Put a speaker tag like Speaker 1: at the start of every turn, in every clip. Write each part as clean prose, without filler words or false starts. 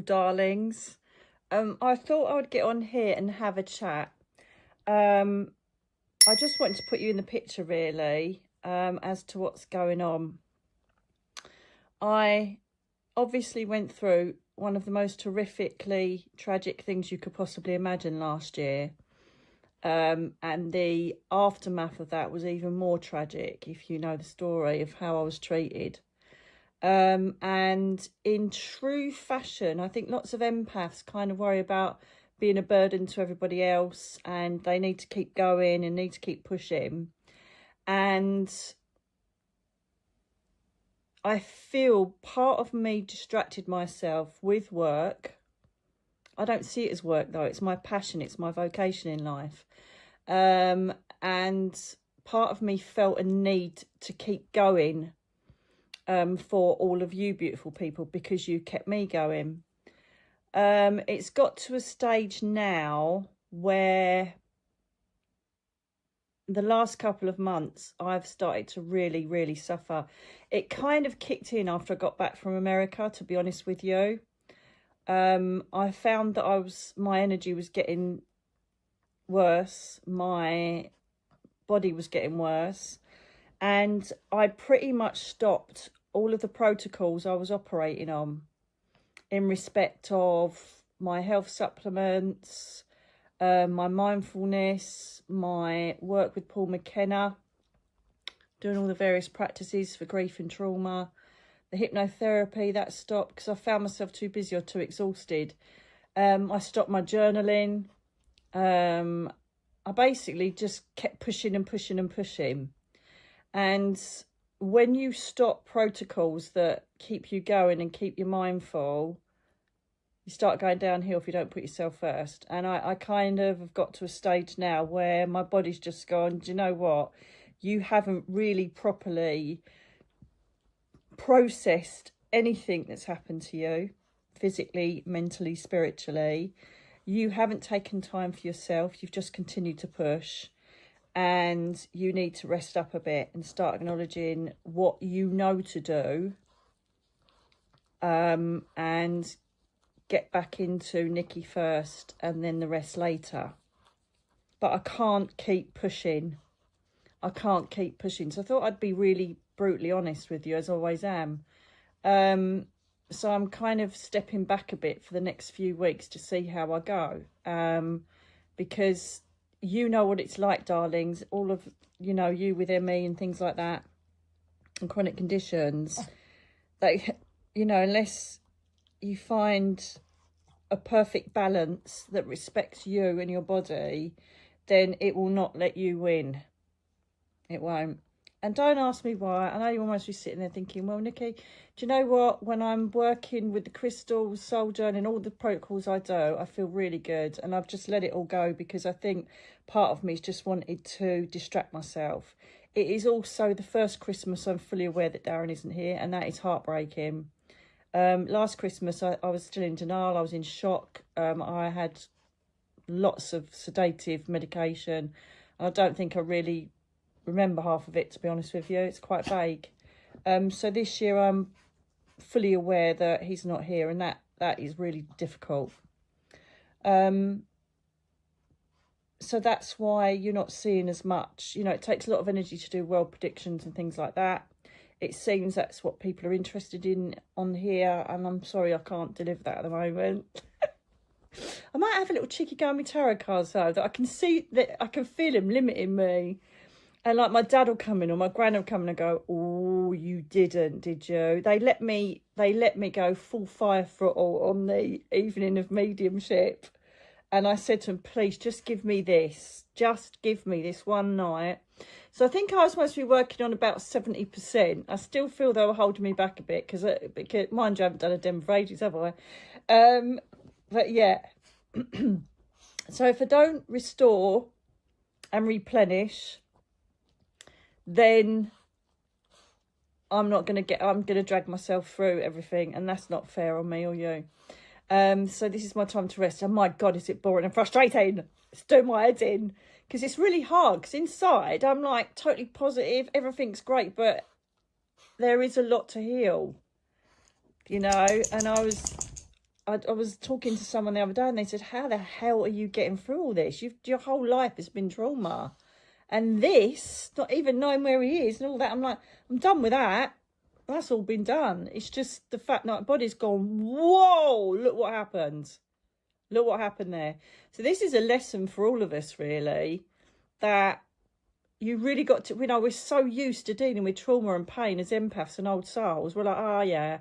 Speaker 1: darlings. I thought I would get on here and have a chat. I just wanted to put you in the picture, really, as to what's going on. I obviously went through one of the most horrifically tragic things you could possibly imagine last year. And the aftermath of that was even more tragic, if you know the story of how I was treated. And in true fashion, I think lots of empaths kind of worry about being a burden to everybody else, and they need to keep going and need to keep pushing. And I feel part of me distracted myself with work. I don't see it as work though, it's my passion, it's my vocation in life. And part of me felt a need to keep going for all of you beautiful people, because you kept me going. It's got to a stage now where the last couple of months I've started to really suffer. It kind of kicked in after I got back from America, to be honest with you. I found that my energy was getting worse, my body was getting worse, and I pretty much stopped all of the protocols I was operating on in respect of my health supplements, my mindfulness, my work with Paul McKenna, doing all the various practices for grief and trauma, the hypnotherapy, that stopped because I found myself too busy or too exhausted. I stopped my journaling. I basically just kept pushing and pushing and pushing. And when you stop protocols that keep you going and keep you mindful, you start going downhill if you don't put yourself first. And I kind of have got to a stage now where my body's just gone, do you know what? You haven't really properly processed anything that's happened to you, physically, mentally, spiritually. You haven't taken time for yourself. You've just continued to push. And you need to rest up a bit and start acknowledging what you know to do, and get back into Nicky first and then the rest later. But I can't keep pushing. I can't keep pushing. So I thought I'd be really brutally honest with you, as I always am. So I'm kind of stepping back a bit for the next few weeks to see how I go. Because you know what it's like, darlings, all of, you with ME and things like that, and chronic conditions, like, unless you find a perfect balance that respects you and your body, then it will not let you win. It won't. And don't ask me why. I know you almost be sitting there thinking, well, Nicky, do you know what? When I'm working with the crystals, soul journaling, all the protocols I do, I feel really good. And I've just let it all go because I think part of me's just wanted to distract myself. It is also the first Christmas I'm fully aware that Darren isn't here, and that is heartbreaking. Last Christmas, I was still in denial. I was in shock. I had lots of sedative medication. I don't think I really remember half of it, to be honest with you. It's quite vague. So this year I'm fully aware that he's not here, and that is really difficult. So that's why you're not seeing as much. It takes a lot of energy to do world predictions and things like that. It seems that's what people are interested in on here, and I'm sorry I can't deliver that at the moment. I might have a little cheeky go on my tarot cards though, that I can see, that I can feel him limiting me. And like my dad will come in or my gran will come in and go, oh, you didn't, did you? They let me go full fire throttle on the evening of mediumship. And I said to him, please, just give me this. Just give me this one night. So I think I was supposed to be working on about 70%. I still feel they were holding me back a bit because mind you, I haven't done a demo for ages, have I? But yeah. So if I don't restore and replenish, then I'm going to drag myself through everything, and that's not fair on me or you. So this is my time to rest. And my God, is it boring and frustrating? It's doing my head in, because it's really hard, because inside I'm like totally positive, everything's great, but there is a lot to heal, and I was talking to someone the other day and they said, how the hell are you getting through all this? Your whole life has been trauma. And this, not even knowing where he is and all that, I'm like, I'm done with that. That's all been done. It's just the fact that my body's gone, whoa, look what happened. Look what happened there. So this is a lesson for all of us, really, that you really got to, we're so used to dealing with trauma and pain as empaths and old souls. We're like, oh, yeah.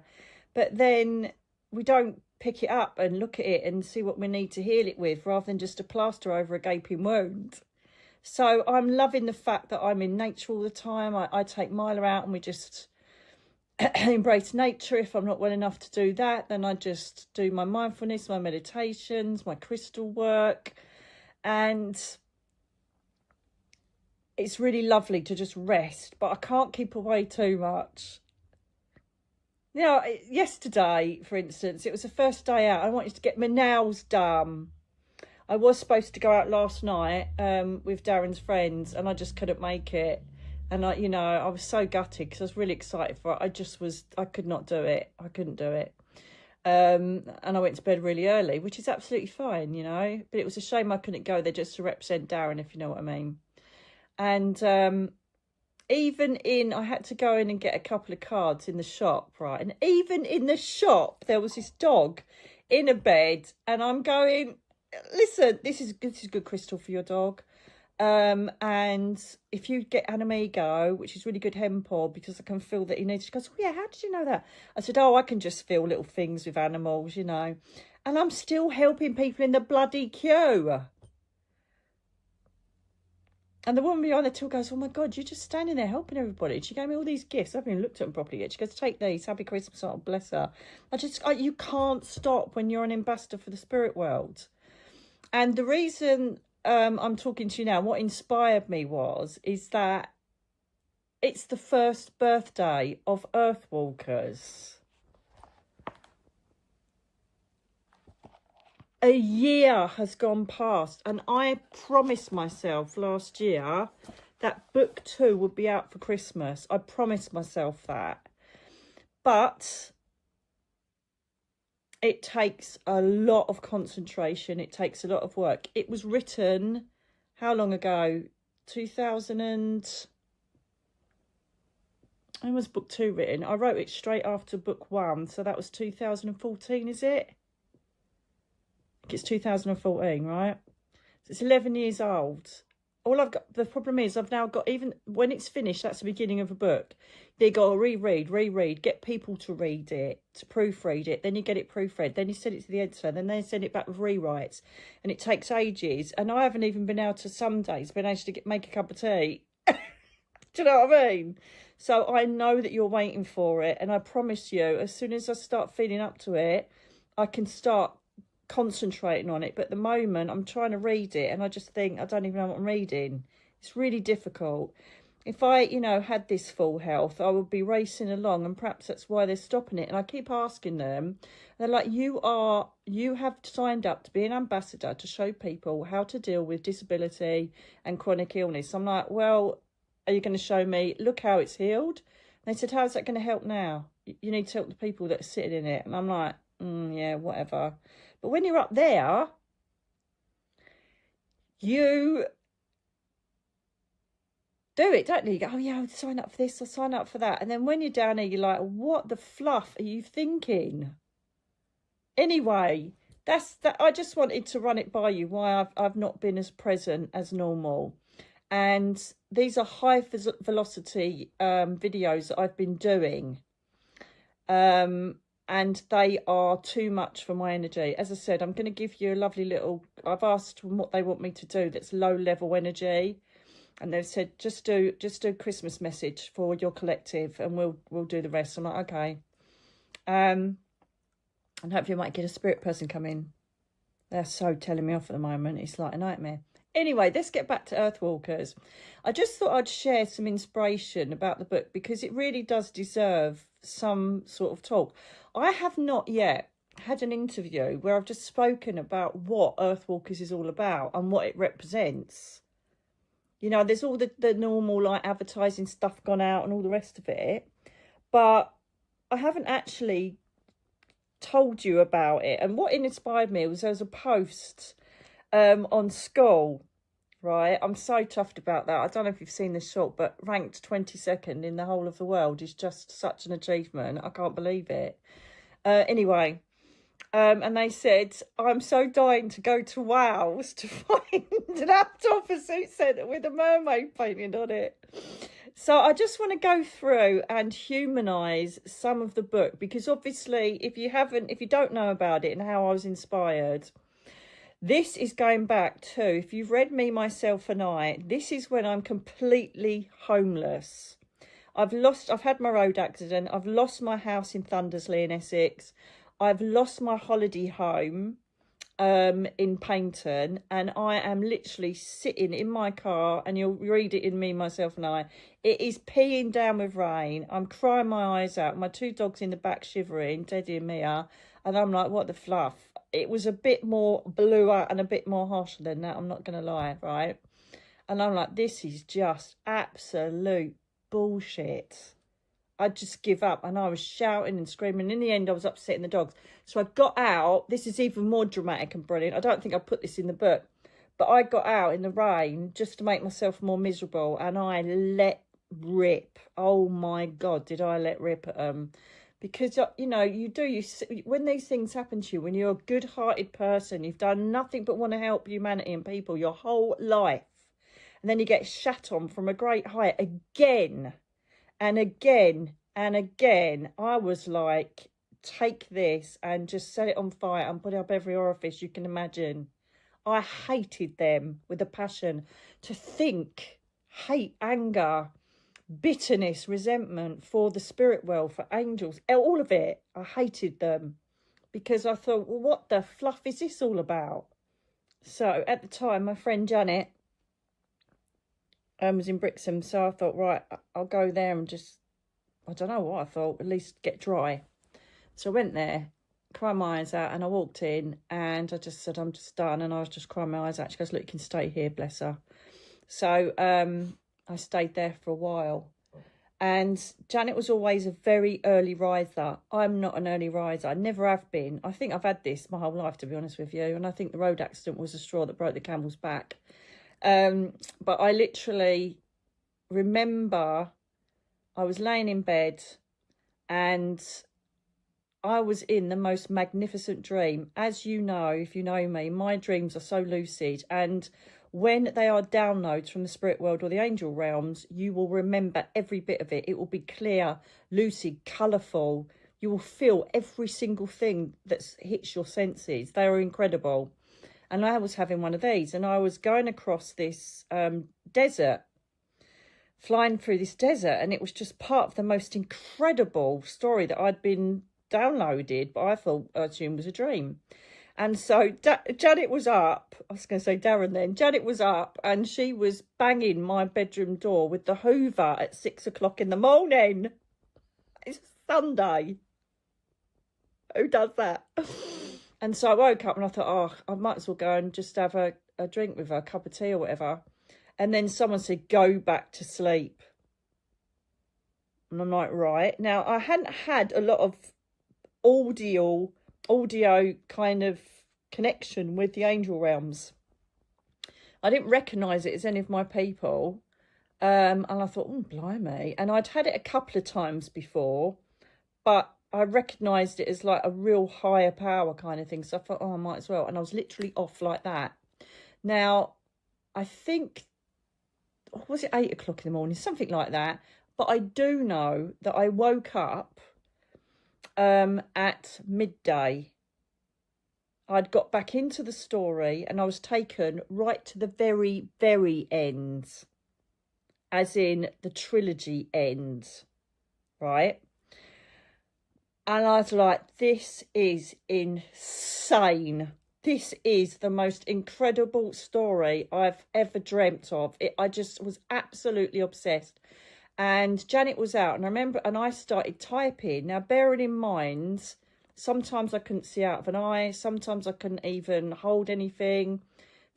Speaker 1: But then we don't pick it up and look at it and see what we need to heal it with, rather than just a plaster over a gaping wound. So I'm loving the fact that I'm in nature all the time. I take Mila out and we just embrace nature. If I'm not well enough to do that, then I just do my mindfulness, my meditations, my crystal work. And it's really lovely to just rest, but I can't keep away too much. You know, yesterday, for instance, it was the first day out. I wanted to get my nails done. I was supposed to go out last night with Darren's friends, and I just couldn't make it. And I was so gutted because I was really excited for it. I could not do it. I couldn't do it. And I went to bed really early, which is absolutely fine, But it was a shame I couldn't go there just to represent Darren, if you know what I mean. And I had to go in and get a couple of cards in the shop, right? And even in the shop, there was this dog in a bed, and I'm going, listen, this is good crystal for your dog. And if you get Anamigo, which is really good hemp oil, because I can feel that he needs, she goes, oh yeah, how did you know that? I said, oh, I can just feel little things with animals, And I'm still helping people in the bloody queue. And the woman behind the till goes, oh my God, you're just standing there helping everybody. And she gave me all these gifts. I haven't even looked at them properly yet. She goes, take these, happy Christmas, oh, bless her. You can't stop when you're an ambassador for the spirit world. And the reason I'm talking to you now, what inspired me is that it's the first birthday of Earthwalkers. A year has gone past, and I promised myself last year that book 2 would be out for Christmas. I promised myself that. But it takes a lot of concentration. It takes a lot of work. It was written, how long ago? 2000 and... When was book 2 written? I wrote it straight after book 1. So that was 2014, is it? I think it's 2014, right? So it's 11 years old. All I've got, the problem is I've now got, even when it's finished, that's the beginning of a book. They got to reread, get people to read it, to proofread it. Then you get it proofread. Then you send it to the editor. Then they send it back with rewrites. And it takes ages. And I haven't even been able to, some days, been able to make a cup of tea. Do you know what I mean? So I know that you're waiting for it. And I promise you, as soon as I start feeling up to it, I can start concentrating on it. But at the moment, I'm trying to read it. And I just think, I don't even know what I'm reading. It's really difficult. If I, had this full health, I would be racing along, and perhaps that's why they're stopping it. And I keep asking them, they're like, you have signed up to be an ambassador to show people how to deal with disability and chronic illness. I'm like, well, are you going to show me, look how it's healed? And they said, how's that going to help now? You need to help the people that are sitting in it. And I'm like, yeah, whatever. But when you're up there, you do it, don't you? You go, oh yeah, I'll sign up for this, I'll sign up for that. And then when you're down here, you're like, what the fluff are you thinking? Anyway, that's that. I just wanted to run it by you, why I've not been as present as normal. And these are high velocity videos that I've been doing. And they are too much for my energy. As I said, I'm going to give you a lovely little, I've asked them what they want me to do that's low level energy. And they've said, just do a Christmas message for your collective, and we'll do the rest. I'm like, okay. And hopefully I might get a spirit person come in. They're so telling me off at the moment. It's like a nightmare. Anyway, let's get back to Earthwalkers. I just thought I'd share some inspiration about the book, because it really does deserve some sort of talk. I have not yet had an interview where I've just spoken about what Earthwalkers is all about and what it represents. There's all the normal like advertising stuff gone out and all the rest of it. But I haven't actually told you about it. And what inspired me was there was a post on school, right? I'm so chuffed about that. I don't know if you've seen this short, but ranked 22nd in the whole of the world is just such an achievement. I can't believe it. Anyway, and they said, I'm so dying to go to Wales to find an outdoor pursuit centre with a mermaid painted on it. So I just want to go through and humanise some of the book, because obviously if you don't know about it and how I was inspired, this is going back to, if you've read Me, Myself and I, this is when I'm completely homeless. I've had my road accident. I've lost my house in Thundersley in Essex. I've lost my holiday home in Paynton, and I am literally sitting in my car, and you'll read it in Me, Myself and I. It is peeing down with rain. I'm crying my eyes out. My 2 dogs in the back shivering, Teddy and Mia, and I'm like, what the fluff? It was a bit more bluer and a bit more harsh than that, I'm not going to lie, right? And I'm like, this is just absolute bullshit. I'd just give up, and I was shouting and screaming. In the end, I was upsetting the dogs. So I got out. This is even more dramatic and brilliant. I don't think I put this in the book, but I got out in the rain just to make myself more miserable, and I let rip. Oh my God, did I let rip at them? Because, you know, when these things happen to you, when you're a good-hearted person, you've done nothing but want to help humanity and people your whole life, and then you get shat on from a great height again and again and again. I was like, take this and just set it on fire and put it up every orifice you can imagine. I hated them with a passion. To think, hate, anger, bitterness, resentment for the spirit world, for angels, all of it. I hated them because I thought, well, what the fluff is this all about? So at the time, my friend Janet was in Brixham, so I thought, right, I'll go there and just, I don't know what I thought, at least get dry. So I went there, cried my eyes out, and I walked in and I just said, I'm just done. And I was just crying my eyes out. She goes, look, you can stay here, bless her. So I stayed there for a while. And Janet was always a very early riser. I'm not an early riser. I never have been. I think I've had this my whole life, to be honest with you. And I think the road accident was the straw that broke the camel's back. But I literally remember I was laying in bed and I was in the most magnificent dream. As you know, if you know me, my dreams are so lucid, and when they are downloads from the spirit world or the angel realms, you will remember every bit of it. It will be clear, lucid, colourful. You will feel every single thing that hits your senses. They are incredible. And I was having one of these, and I was going across this desert, flying through this desert, and it was just part of the most incredible story that I'd been downloaded, but I assumed was a dream. And so Janet was up. I was going to say Darren then. Janet was up and she was banging my bedroom door with the Hoover at 6 o'clock in the morning. It's Sunday. Who does that? And so I woke up and I thought, oh, I might as well go and just have a drink with her, a cup of tea or whatever. And then someone said, go back to sleep. And I'm like, right. Now, I hadn't had a lot of audio kind of connection with the angel realms. I didn't recognise it as any of my people. And I thought, oh, blimey. And I'd had it a couple of times before, but I recognised it as like a real higher power kind of thing. So I thought, oh, I might as well. And I was literally off like that. Now, I think, was it 8 o'clock in the morning? Something like that. But I do know that I woke up at midday. I'd got back into the story and I was taken right to the very, very end. As in the trilogy end. Right? And I was like, this is insane. This is the most incredible story I've ever dreamt of. I just was absolutely obsessed. And Janet was out, and I remember, and I started typing. Now, bearing in mind, sometimes I couldn't see out of an eye. Sometimes I couldn't even hold anything,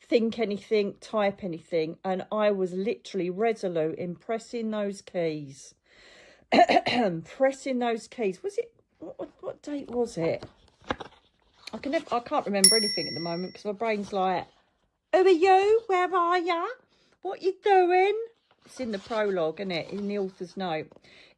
Speaker 1: think anything, type anything. And I was literally resolute in pressing those keys. Pressing those keys. Was it, what date was it? I can't remember anything at the moment because my brain's like, who are you? Where are ya? What you doing? It's in the prologue, isn't it? In the author's note.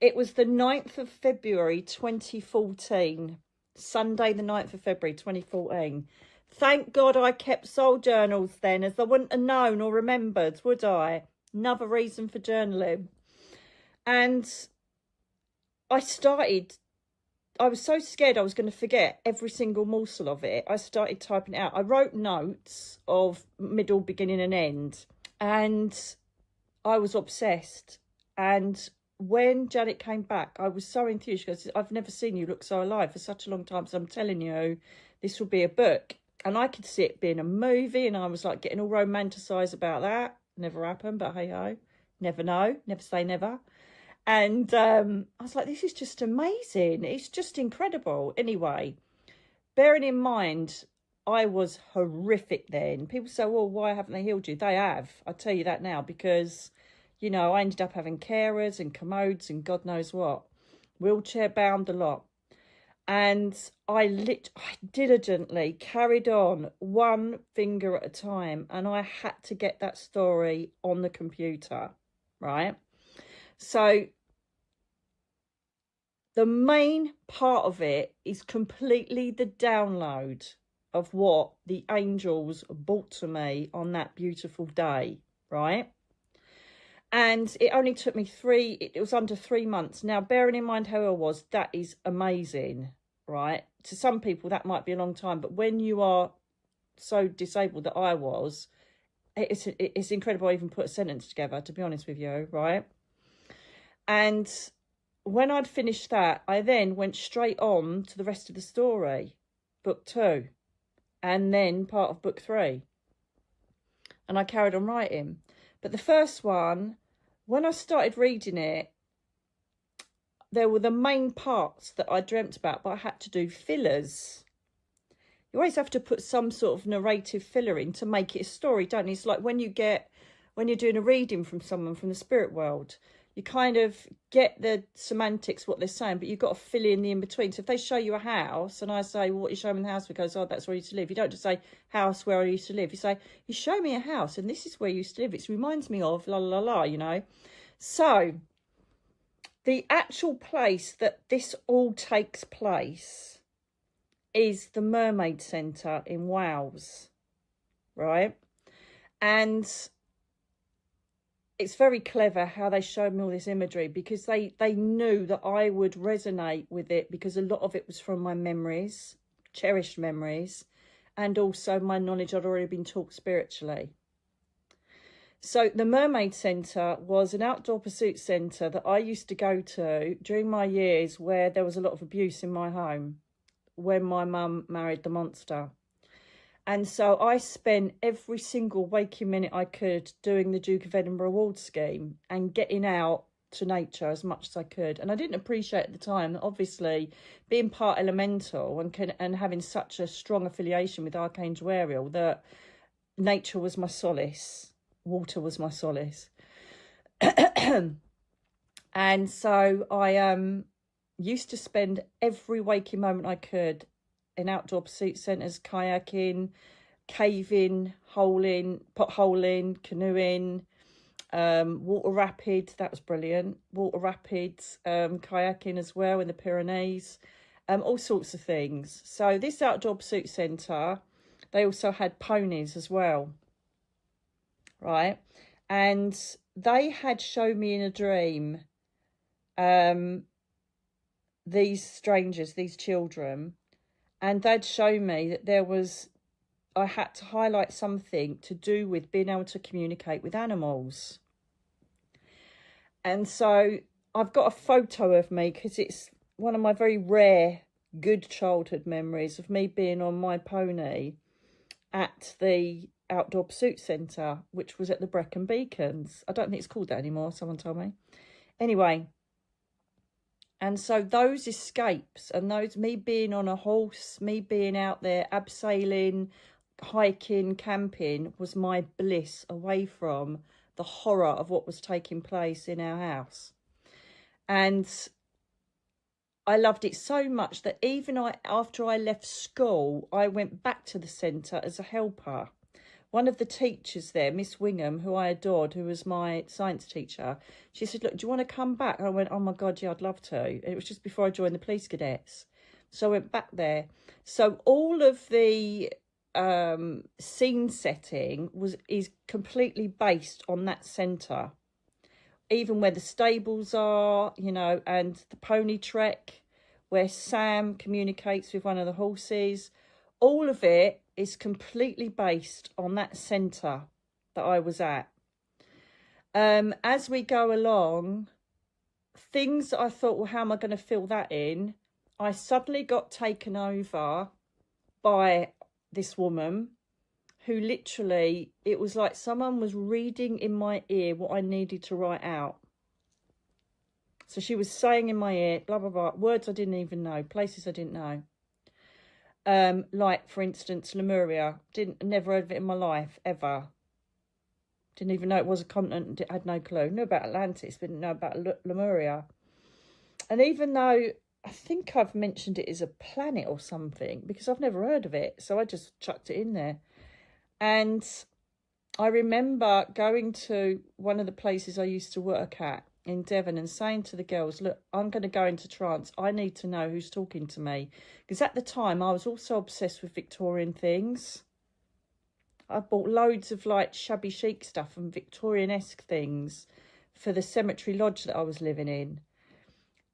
Speaker 1: It was the 9th of February, 2014. Sunday, the 9th of February, 2014. Thank God I kept soul journals then, as I wouldn't have known or remembered, would I? Another reason for journaling. And I was so scared I was going to forget every single morsel of it. I started typing it out. I wrote notes of middle, beginning and end. And I was obsessed. And when Janet came back, I was so enthused. She goes, I've never seen you look so alive for such a long time. So I'm telling you, this will be a book. And I could see it being a movie. And I was like getting all romanticised about that. Never happened, but hey ho. Never know. Never say never. And I was like, this is just amazing. It's just incredible. Anyway, bearing in mind, I was horrific then. People say, well, why haven't they healed you? They have. I'll tell you that now because, you know, I ended up having carers and commodes and God knows what. Wheelchair bound a lot. And I diligently carried on one finger at a time. And I had to get that story on the computer, right? So the main part of it is completely the download of what the angels brought to me on that beautiful day, right? And it only took me it was under 3 months. Now, bearing in mind how I was, that is amazing, right? To some people, that might be a long time. But when you are so disabled that I was, it's incredible I even put a sentence together, to be honest with you, right? And when I'd finished that, I then went straight on to the rest of the story, book 2, and then part of book 3. And I carried on writing. But the first one, when I started reading it, there were the main parts that I dreamt about, but I had to do fillers. You always have to put some sort of narrative filler in to make it a story, don't you? It's like when you're doing a reading from someone from the spirit world, you kind of get the semantics, what they're saying, but you've got to fill in the in-between. So if they show you a house and I say, well, what you show me in the house? Because, oh, that's where I used to live. You don't just say, house where I used to live. You say, you show me a house and this is where you used to live. It reminds me of la, la, la, you know. So the actual place that this all takes place is the Mermaid Centre in Wales, right? And it's very clever how they showed me all this imagery because they knew that I would resonate with it because a lot of it was from my memories, cherished memories, and also my knowledge I'd already been taught spiritually. So the Mermaid Centre was an outdoor pursuit centre that I used to go to during my years where there was a lot of abuse in my home when my mum married the monster. And so I spent every single waking minute I could doing the Duke of Edinburgh award scheme and getting out to nature as much as I could. And I didn't appreciate at the time that obviously being part elemental and having such a strong affiliation with Archangel Ariel, that nature was my solace, water was my solace. And so I used to spend every waking moment I could in outdoor pursuit centres, kayaking, caving, potholing, canoeing, water rapids, that was brilliant, water rapids, kayaking as well in the Pyrenees, all sorts of things. So this outdoor pursuit centre, they also had ponies as well, right? And they had shown me in a dream these strangers, these children, and they'd show me that I had to highlight something to do with being able to communicate with animals. And so I've got a photo of me because it's one of my very rare good childhood memories of me being on my pony at the outdoor pursuit centre, which was at the Brecon Beacons. I don't think it's called that anymore, someone told me. Anyway, and so those escapes and me being on a horse, me being out there abseiling, hiking, camping, was my bliss away from the horror of what was taking place in our house. And I loved it so much that even after I left school, I went back to the centre as a helper. One of the teachers there, Miss Wingham, who I adored, who was my science teacher, she said, look, do you want to come back? And I went, oh my God, yeah, I'd love to. And it was just before I joined the police cadets. So I went back there. So all of the scene setting is completely based on that centre. Even where the stables are, you know, and the pony trek, where Sam communicates with one of the horses, all of it is completely based on that centre that I was at. As we go along, things that I thought, well, how am I going to fill that in? I suddenly got taken over by this woman who literally, it was like someone was reading in my ear what I needed to write out. So she was saying in my ear, blah, blah, blah, words I didn't even know, places I didn't know. Like, for instance, Lemuria. Never heard of it in my life, ever. Didn't even know it was a continent, had no clue. Knew about Atlantis, but didn't know about Lemuria. And even though I think I've mentioned it as a planet or something, because I've never heard of it, so I just chucked it in there. And I remember going to one of the places I used to work at in Devon and saying to the girls, look, I'm going to go into trance. I need to know who's talking to me. Because at the time, I was also obsessed with Victorian things. I bought loads of like shabby chic stuff and Victorian-esque things for the cemetery lodge that I was living in.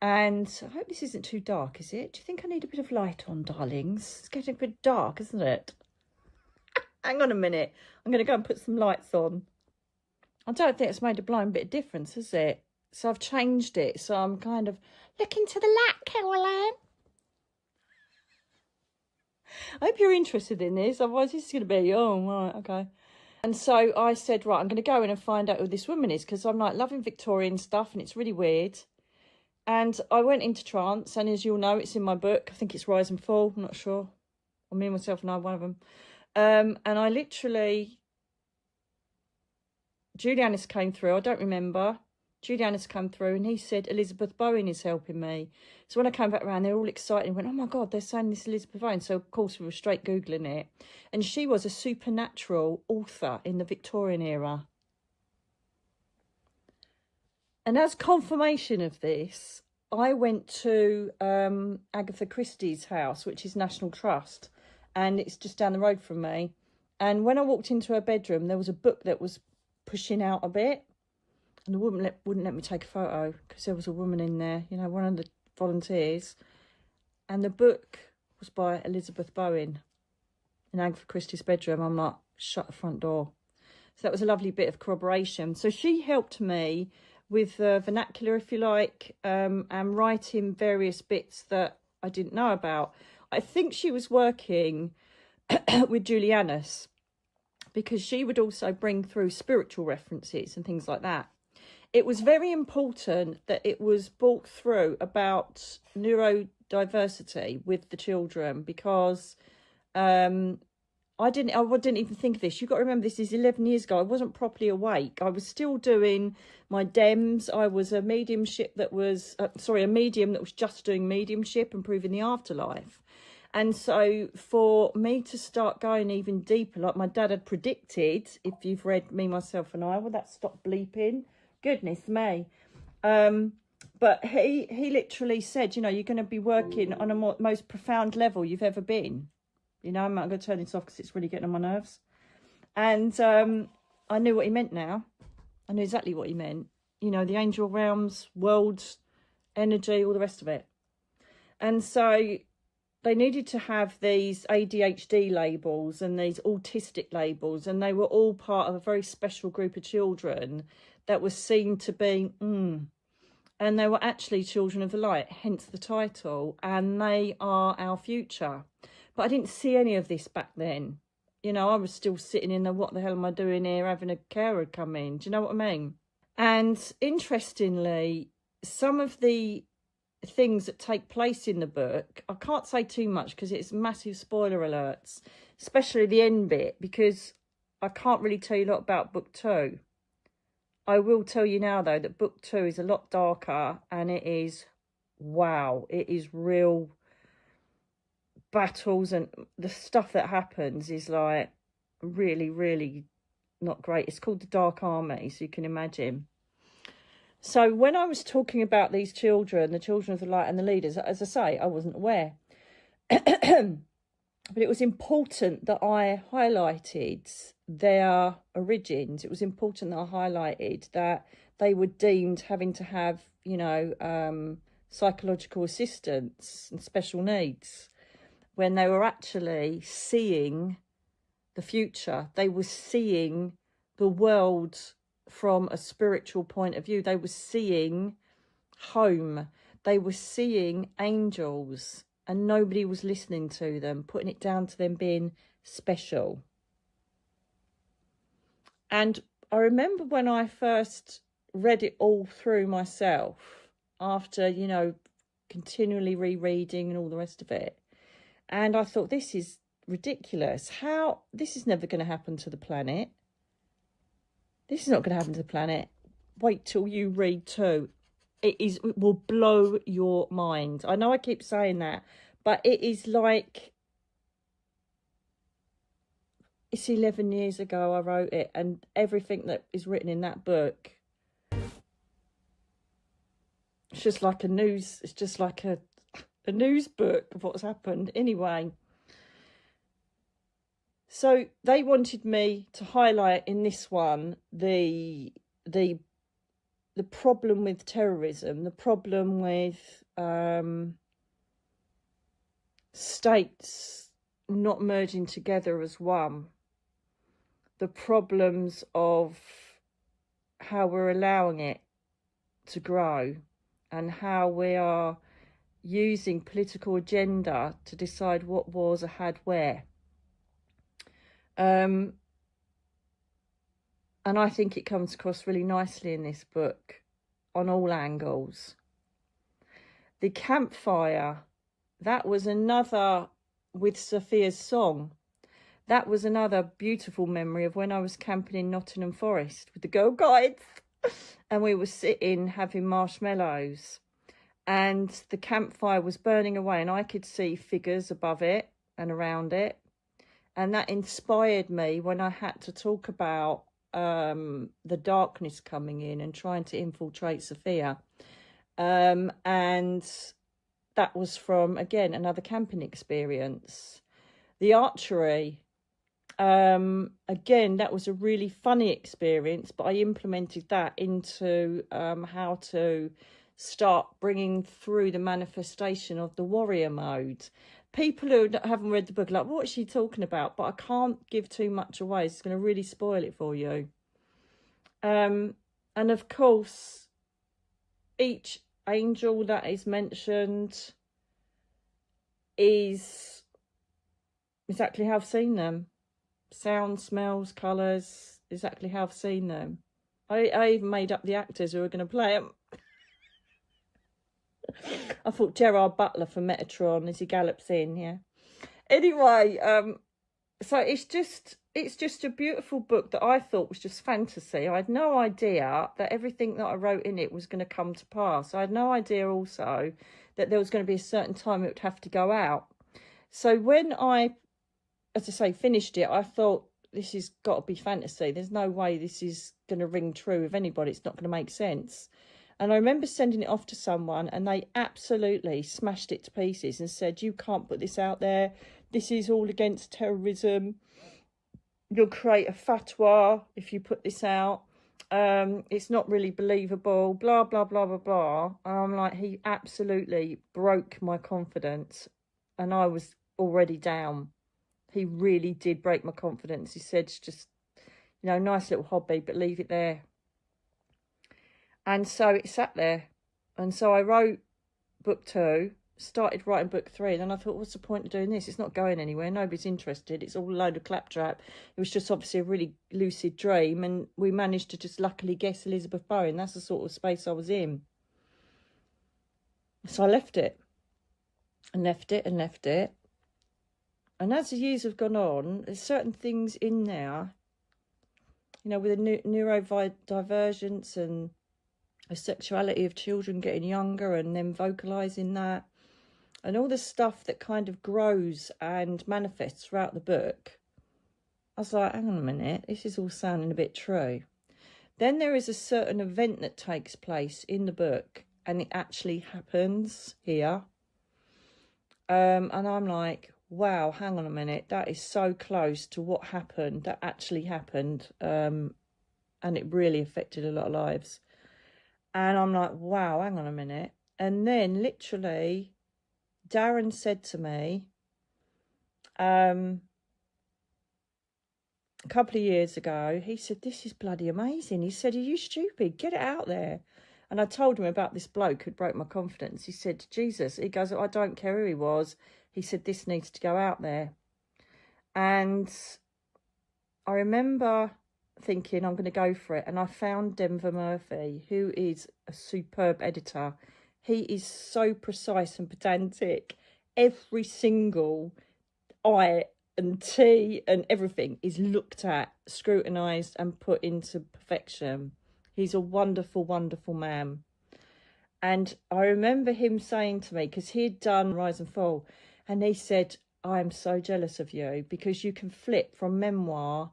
Speaker 1: And I hope this isn't too dark, is it? Do you think I need a bit of light on, darlings? It's getting a bit dark, isn't it? Hang on a minute. I'm going to go and put some lights on. I don't think it's made a blind bit of difference, has it? So I've changed it. So I'm kind of looking to the light, Caroline. I hope you're interested in this. Otherwise, this is going to be, oh, right, okay. And so I said, right, I'm going to go in and find out who this woman is, because I'm like loving Victorian stuff and it's really weird. And I went into trance, and as you'll know, it's in my book. I think it's Rise and Fall. I'm not sure. Or me and myself know one of them. And I literally, Julianus came through. I don't remember. Julianus came through and he said, Elizabeth Bowen is helping me. So when I came back around, they were all excited and went, oh my God, they're saying this Elizabeth Bowen. So of course we were straight Googling it. And she was a supernatural author in the Victorian era. And as confirmation of this, I went to Agatha Christie's house, which is National Trust. And it's just down the road from me. And when I walked into her bedroom, there was a book that was pushing out a bit. And the woman wouldn't let me take a photo because there was a woman in there, you know, one of the volunteers. And the book was by Elizabeth Bowen in Agatha Christie's bedroom. I'm like, shut the front door. So that was a lovely bit of corroboration. So she helped me with vernacular, if you like, and writing various bits that I didn't know about. I think she was working with Julianus because she would also bring through spiritual references and things like that. It was very important that it was brought through about neurodiversity with the children because I didn't even think of this. You've got to remember, this is 11 years ago. I wasn't properly awake. I was still doing my DEMS. I was a mediumship that was, a medium that was just doing mediumship and proving the afterlife. And so for me to start going even deeper, like my dad had predicted, if you've read Me, Myself and I, will that stop bleeping? Goodness me. But he literally said, you know, you're going to be working on a most profound level you've ever been. You know, I'm not going to turn this off because it's really getting on my nerves. And I knew what he meant now. I knew exactly what he meant. You know, the angel realms, worlds, energy, all the rest of it. And so they needed to have these ADHD labels and these autistic labels. And they were all part of a very special group of children that was seen to be, and they were actually children of the light, hence the title. And they are our future. But I didn't see any of this back then. You know, I was still sitting in the, what the hell am I doing here, having a carer come in. Do you know what I mean? And interestingly, some of the things that take place in the book, I can't say too much because it's massive spoiler alerts, especially the end bit, because I can't really tell you a lot about book 2. I will tell you now, though, that book 2 is a lot darker and it is wow, it is real battles, and the stuff that happens is like really, really not great. It's called the Dark Army, so you can imagine. So when I was talking about these children, the children of the light and the leaders, as I say, I wasn't aware. But it was important that I highlighted their origins. It was important that I highlighted that they were deemed having to have, you know, psychological assistance and special needs, when they were actually seeing the future. They were seeing the world from a spiritual point of view. They were seeing home. They were seeing angels, and nobody was listening to them, putting it down to them being special. And I remember when I first read it all through myself, after, you know, continually rereading and all the rest of it, and I thought, this is ridiculous. How? This is never going to happen to the planet. This is not going to happen to the planet. Wait till you read too. It will blow your mind. I know I keep saying that, but it is like, it's 11 years ago I wrote it, and everything that is written in that book, it's just like it's just like a news book of what's happened. Anyway, so they wanted me to highlight in this one the problem with terrorism, the problem with states not merging together as one, the problems of how we're allowing it to grow, and how we are using political agenda to decide what wars are had where. And I think it comes across really nicely in this book on all angles. The campfire, that was another, with Sophia's song, that was another beautiful memory of when I was camping in Nottingham Forest with the Girl Guides, and we were sitting having marshmallows, and the campfire was burning away, and I could see figures above it and around it, and that inspired me when I had to talk about the darkness coming in and trying to infiltrate Sophia. And that was from, again, another camping experience. The archery, again, that was a really funny experience, but I implemented that into how to start bringing through the manifestation of the warrior mode. People who haven't read the book are like, what is she talking about? But I can't give too much away. It's going to really spoil it for you. And of course, each angel that is mentioned is exactly how I've seen them. Sound, smells, colours, exactly how I've seen them. I even made up the actors who are going to play them. I thought Gerard Butler from Metatron as he gallops in, yeah. Anyway, so it's just a beautiful book that I thought was just fantasy. I had no idea that everything that I wrote in it was going to come to pass. I had no idea also that there was going to be a certain time it would have to go out. So when I, as I say, finished it, I thought, this has got to be fantasy. There's no way this is going to ring true with anybody. It's not going to make sense. And I remember sending it off to someone, and they absolutely smashed it to pieces and said, you can't put this out there. This is all against terrorism. You'll create a fatwa if you put this out. It's not really believable, blah, blah, blah, blah, blah. And I'm like, he absolutely broke my confidence. And I was already down. He really did break my confidence. He said, it's just, you know, nice little hobby, but leave it there. And so it sat there. And so I wrote book 2, started writing book 3. Then I thought, what's the point of doing this? It's not going anywhere. Nobody's interested. It's all a load of claptrap. It was just obviously a really lucid dream. And we managed to just luckily guess Elizabeth Bowen. That's the sort of space I was in. So I left it. And left it and left it. And as the years have gone on, there's certain things in there, you know, with the neurodivergence and the sexuality of children getting younger and then vocalising that. And all the stuff that kind of grows and manifests throughout the book. I was like, hang on a minute, this is all sounding a bit true. Then there is a certain event that takes place in the book, and it actually happens here. And I'm like, wow, hang on a minute, that is so close to what happened, that actually happened. And it really affected a lot of lives. And I'm like, wow, hang on a minute. And then literally, Darren said to me, a couple of years ago, he said, this is bloody amazing. He said, are you stupid? Get it out there. And I told him about this bloke who broke my confidence. He said, Jesus, he goes, I don't care who he was. He said, this needs to go out there. And I remember thinking, I'm going to go for it. And I found Denver Murphy, who is a superb editor. He is so precise and pedantic. Every single I and T and everything is looked at, scrutinised and put into perfection. He's a wonderful, wonderful man. And I remember him saying to me, because he'd done Rise and Fall, and he said, I am so jealous of you because you can flip from memoir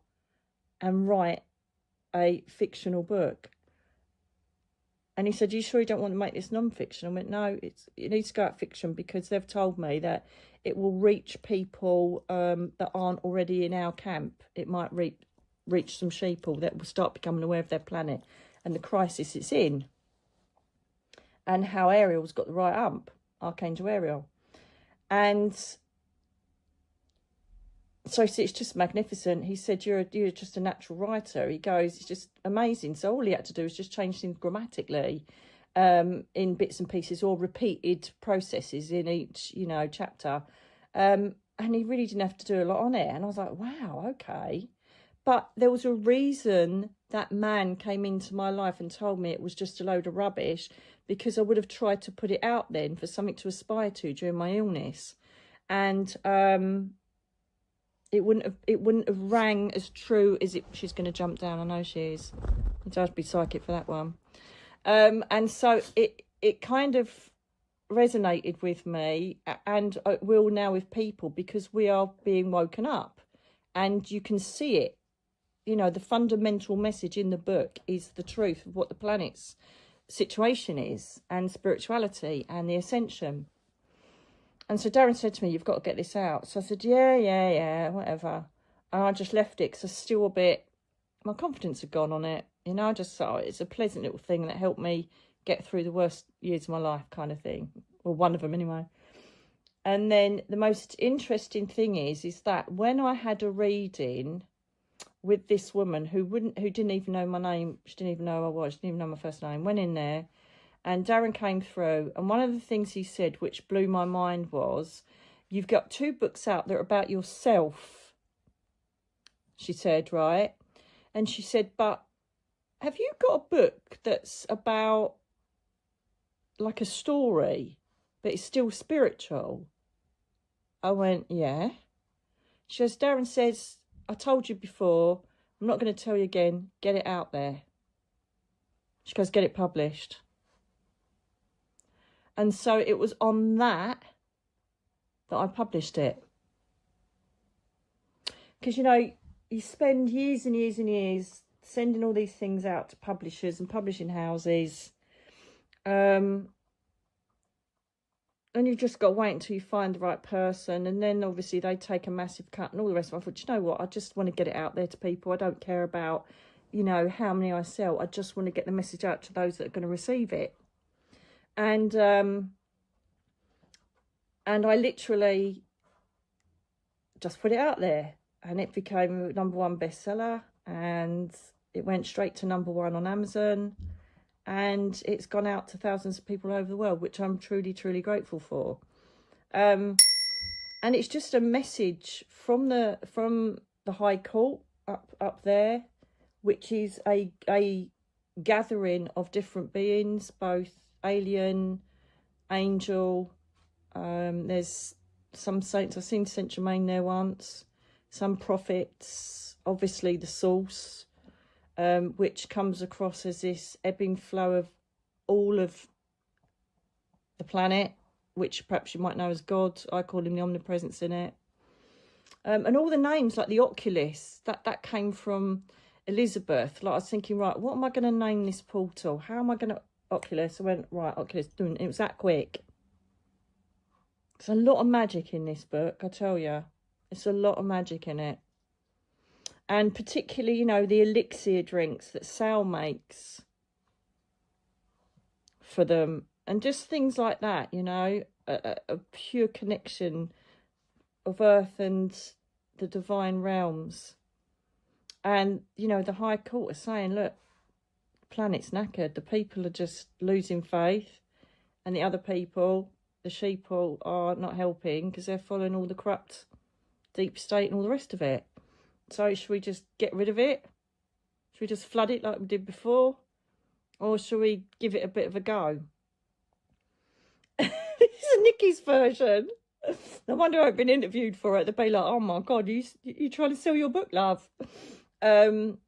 Speaker 1: and write a fictional book. And he said, you sure you don't want to make this non-fiction? I went, no, it needs to go out fiction because they've told me that it will reach people that aren't already in our camp. It might reach some sheeple that will start becoming aware of their planet and the crisis it's in. And how Ariel's got the right ump, Archangel Ariel. And so it's just magnificent. He said, you're just a natural writer. He goes, it's just amazing. So all he had to do was just change things grammatically in bits and pieces or repeated processes in each, chapter. And he really didn't have to do a lot on it. And I was like, wow, okay. But there was a reason that man came into my life and told me it was just a load of rubbish, because I would have tried to put it out then for something to aspire to during my illness. And it wouldn't have rang as true as it. She's going to jump down. I know she is. I'd have to be psychic for that one. And so it kind of resonated with me, and it will now with people, because we are being woken up, and you can see it. The fundamental message in the book is the truth of what the planet's situation is, and spirituality and the ascension. And so Darren said to me, you've got to get this out. So I said, yeah, whatever. And I just left it because I still a bit, my confidence had gone on it. I just thought it's a pleasant little thing that helped me get through the worst years of my life kind of thing. Or one of them anyway. And then the most interesting thing is that when I had a reading with this woman who didn't even know my name, she didn't even know who I was, she didn't even know my first name, went in there, and Darren came through, and one of the things he said, which blew my mind, was, you've got 2 books out that are about yourself, she said, right? And she said, but have you got a book that's about like a story, but it's still spiritual? I went, yeah. She goes, Darren says, I told you before, I'm not going to tell you again, get it out there. She goes, get it published. And so it was on that I published it. Because, you spend years and years and years sending all these things out to publishers and publishing houses. And you've just got to wait until you find the right person. And then obviously they take a massive cut and all the rest of it. I thought, you know what? I just want to get it out there to people. I don't care about, how many I sell. I just want to get the message out to those that are going to receive it. And I literally just put it out there, and it became a #1 bestseller, and it went straight to #1 on Amazon, and it's gone out to thousands of people over the world, which I'm truly, truly grateful for. And it's just a message from the High Court up there, which is a gathering of different beings, both alien, angel. There's some saints. I've seen Saint Germain there once. Some prophets, obviously the source, which comes across as this ebbing flow of all of the planet, which perhaps you might know as God. I call him the omnipresence in it. And all the names, like the Oculus, that came from Elizabeth. Like, I was thinking, right, what am I going to name this portal? How am I going to... Oculus. I went, right, Oculus. It was that quick. There's a lot of magic in this book, I tell you. It's a lot of magic in it. And particularly, you know, the elixir drinks that Sal makes for them. And just things like that, you know. A pure connection of Earth and the divine realms. And, you know, the High Court is saying, look, the planet's knackered. The people are just losing faith. And the other people, the sheeple, are not helping because they're following all the corrupt deep state and all the rest of it. So should we just get rid of it? Should we just flood it like we did before? Or should we give it a bit of a go? This is Nicky's version. No wonder I've been interviewed for it. They'd be like, oh my God, you trying to sell your book, love? And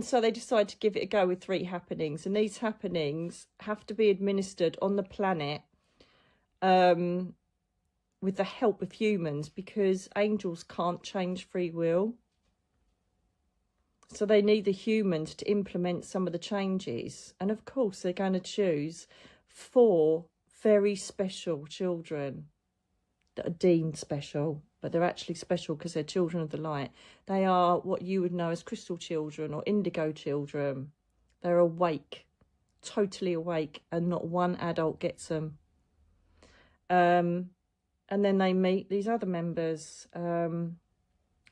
Speaker 1: so they decided to give it a go with 3 happenings. And these happenings have to be administered on the planet with the help of humans, because angels can't change free will. So they need the humans to implement some of the changes. And of course, they're going to choose 4 very special children that are deemed special, but they're actually special because they're children of the light. They are what you would know as crystal children or indigo children. They're awake, totally awake, and not one adult gets them. And then they meet these other members,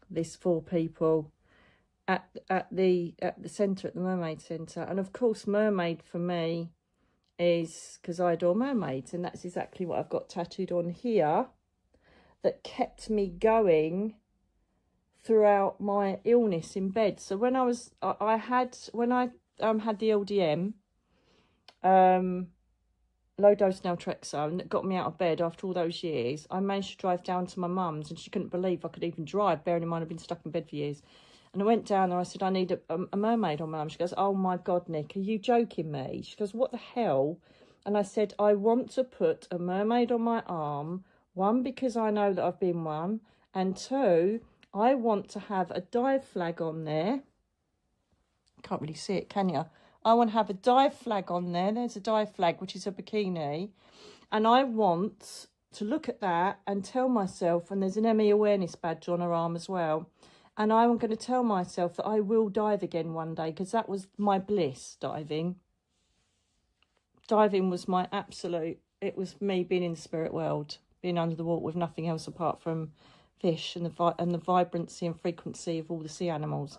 Speaker 1: these 4 people, at the centre, at the Mermaid Centre. And of course, mermaid for me is because I adore mermaids, and that's exactly what I've got tattooed on here. That kept me going throughout my illness in bed. So when I had the LDM, low dose naltrexone, that got me out of bed after all those years, I managed to drive down to my mum's, and she couldn't believe I could even drive, bearing in mind I've been stuck in bed for years. And I went down there, I said, I need a mermaid on my arm. She goes, oh my God, Nick, are you joking me? She goes, what the hell? And I said, I want to put a mermaid on my arm. 1, because I know that I've been one. And 2, I want to have a dive flag on there. Can't really see it, can you? I want to have a dive flag on there. There's a dive flag, which is a bikini. And I want to look at that and tell myself, and there's an ME awareness badge on her arm as well. And I'm going to tell myself that I will dive again one day, because that was my bliss, diving. Diving was my absolute, it was me being in the spirit world, being under the water with nothing else apart from fish and the vibrancy and frequency of all the sea animals.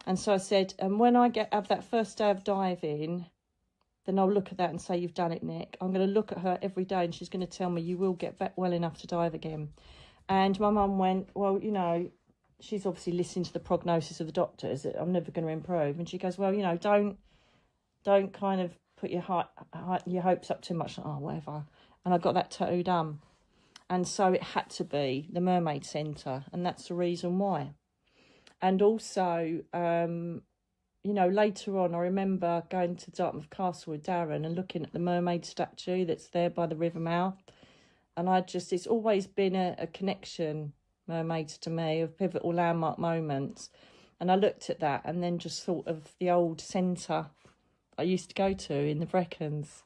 Speaker 1: And so I said, and when I have that first day of diving, then I'll look at that and say, you've done it, Nick. I'm going to look at her every day, and she's going to tell me you will get back well enough to dive again. And my mum went, well, you know, she's obviously listening to the prognosis of the doctors that I'm never going to improve. And she goes, well, you know, don't kind of put your hopes up too much. Oh, whatever. And I got that tattoo done. And so it had to be the Mermaid Centre, and that's the reason why. And also, you know, later on, I remember going to Dartmouth Castle with Darren and looking at the mermaid statue that's there by the river mouth. And it's always been a connection, mermaids to me, of pivotal landmark moments. And I looked at that and then just thought of the old centre I used to go to in the Brecons.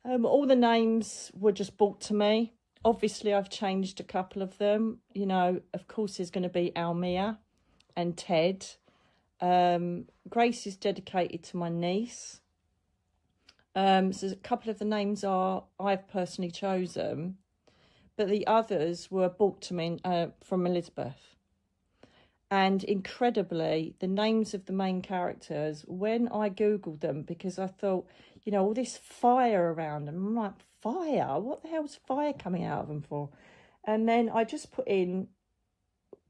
Speaker 1: All the names were just brought to me. Obviously, I've changed a couple of them. You know, of course, there's going to be Almia and Ted. Grace is dedicated to my niece. So a couple of the names I've personally chosen, but the others were brought to me from Elizabeth. And incredibly, the names of the main characters, when I Googled them, because I thought, you know, all this fire around them, I'm like, fire? What the hell's fire coming out of them for? And then I just put in,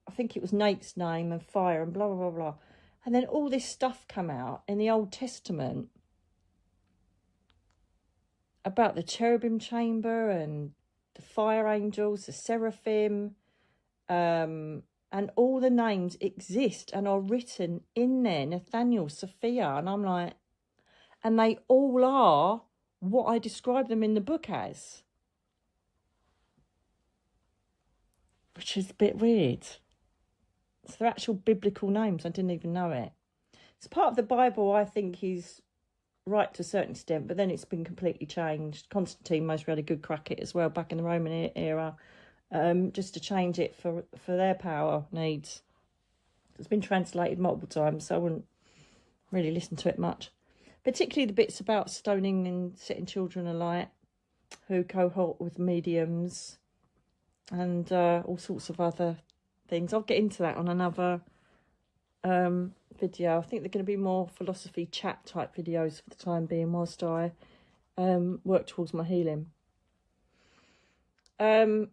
Speaker 1: I think it was Nate's name and fire and blah, blah, blah, blah. And then all this stuff come out in the Old Testament about the cherubim chamber and the fire angels, the seraphim, and all the names exist and are written in there, Nathaniel, Sophia, and I'm like, and they all are what I describe them in the book as, which is a bit weird. So they're actual biblical names. I didn't even know it. It's part of the Bible. I think he's right to a certain extent, but then it's been completely changed. Constantine most had a good crack at it as well back in the Roman era, just to change it for their power needs. It's been translated multiple times, so I wouldn't really listen to it much. Particularly the bits about stoning and setting children alight who cohort with mediums and all sorts of other things. I'll get into that on another video. I think they're going to be more philosophy chat type videos for the time being whilst I work towards my healing. And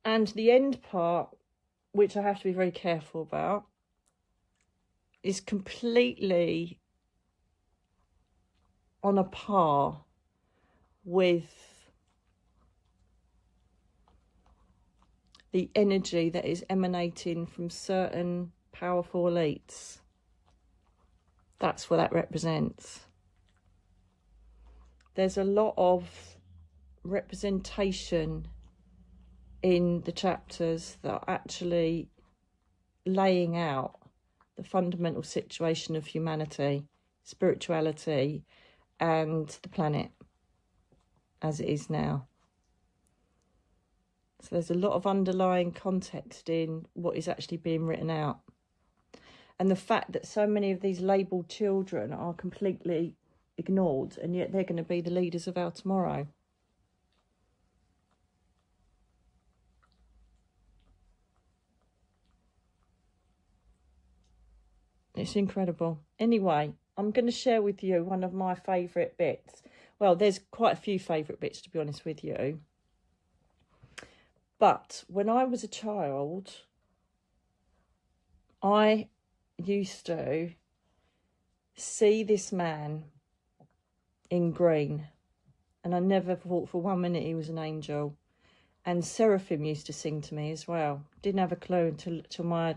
Speaker 1: the end part, which I have to be very careful about, is completely on a par with the energy that is emanating from certain powerful elites. That's what that represents. There's a lot of representation in the chapters that are actually laying out the fundamental situation of humanity, spirituality, and the planet as it is now. So there's a lot of underlying context in what is actually being written out. And the fact that so many of these labelled children are completely ignored, and yet they're going to be the leaders of our tomorrow. It's incredible. Anyway, I'm going to share with you one of my favourite bits. Well, there's quite a few favourite bits, to be honest with you. But when I was a child, I used to see this man in green. And I never thought for 1 minute he was an angel. And Seraphim used to sing to me as well. Didn't have a clue until my,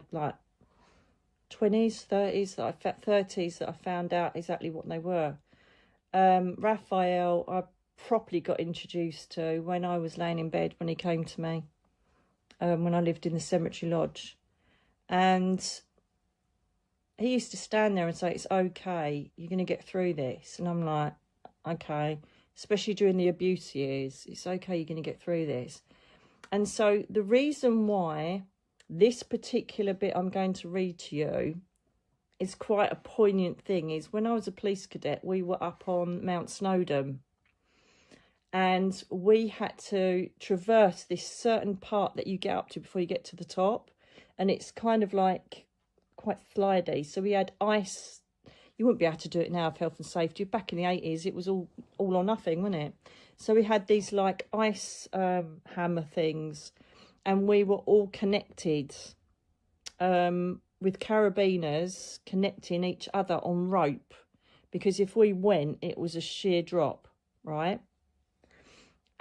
Speaker 1: 20s, 30s that I found out exactly what they were. Raphael, I properly got introduced to when I was laying in bed when he came to me, when I lived in the cemetery lodge. And he used to stand there and say, it's okay, you're going to get through this. And I'm like, okay, especially during the abuse years, it's okay, you're going to get through this. And so the reason why this particular bit I'm going to read to you is quite a poignant thing is when I was a police cadet, we were up on Mount Snowdon and we had to traverse this certain part that you get up to before you get to the top, and it's kind of like quite slidey. So we had ice. You wouldn't be able to do it now of health and safety. Back in the 80s, it was all or nothing, wasn't it? So we had these like ice hammer things, and we were all connected with carabiners connecting each other on rope, because if we went, it was a sheer drop, right?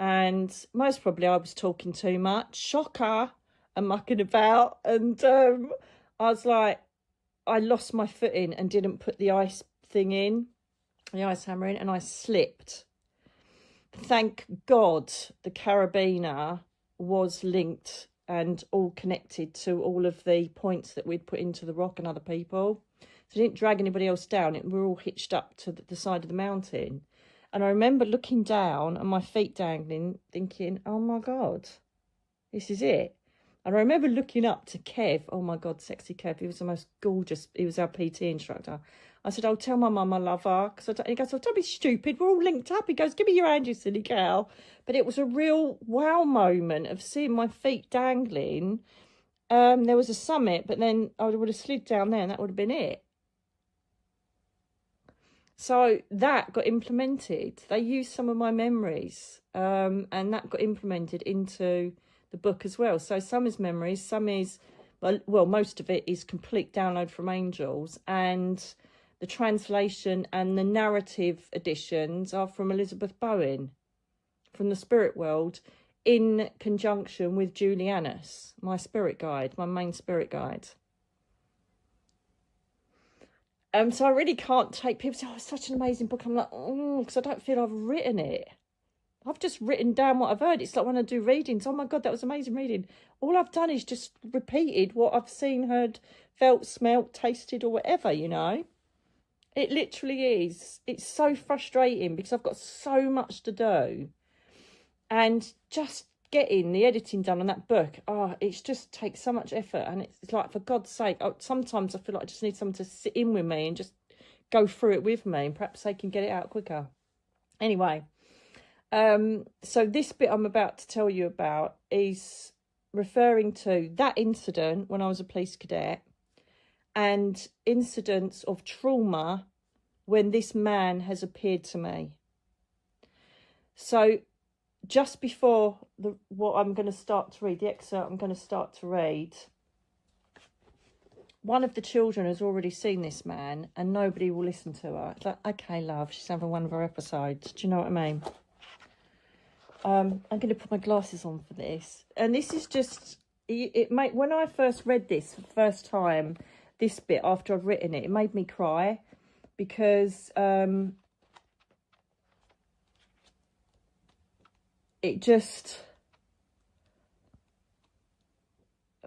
Speaker 1: And most probably I was talking too much, shocker, and mucking about, and I was like, I lost my footing and didn't put the ice thing in, the ice hammer in, and I slipped. Thank God the carabiner was linked and all connected to all of the points that we'd put into the rock and other people. So it didn't drag anybody else down. We were all hitched up to the side of the mountain. And I remember looking down and my feet dangling, thinking, oh my God, this is it. And I remember looking up to Kev. Oh my God, sexy Kev. He was the most gorgeous. He was our PT instructor. I said, "I'll tell my mum I love her." He goes, "Oh, don't be stupid. We're all linked up." He goes, "Give me your hand, you silly cow." But it was a real wow moment of seeing my feet dangling. There was a summit, but then I would have slid down there and that would have been it. So that got implemented. They used some of my memories, and that got implemented into the book as well. So some is memories, some is, well, most of it is complete download from angels, and the translation and the narrative editions are from Elizabeth Bowen, from the spirit world, in conjunction with Julianus, my spirit guide, my main spirit guide. So I really can't take people say, oh, it's such an amazing book. I'm like, because I don't feel I've written it. I've just written down what I've heard. It's like when I do readings, oh my God, that was amazing reading. All I've done is just repeated what I've seen, heard, felt, smelt, tasted, or whatever, you know. It literally is. It's so frustrating because I've got so much to do. And just getting the editing done on that book, it just takes so much effort. And it's like, for God's sake, sometimes I feel like I just need someone to sit in with me and just go through it with me, and perhaps they can get it out quicker. Anyway, so this bit I'm about to tell you about is referring to that incident when I was a police cadet and incidents of trauma when this man has appeared to me. So just before what I'm going to start to read, the excerpt I'm going to start to read, one of the children has already seen this man and nobody will listen to her. It's like, okay, love, she's having one of her episodes. Do you know what I mean? I'm going to put my glasses on for this. And this is just, when I first read this for the first time, this bit after I've written it, it made me cry because it just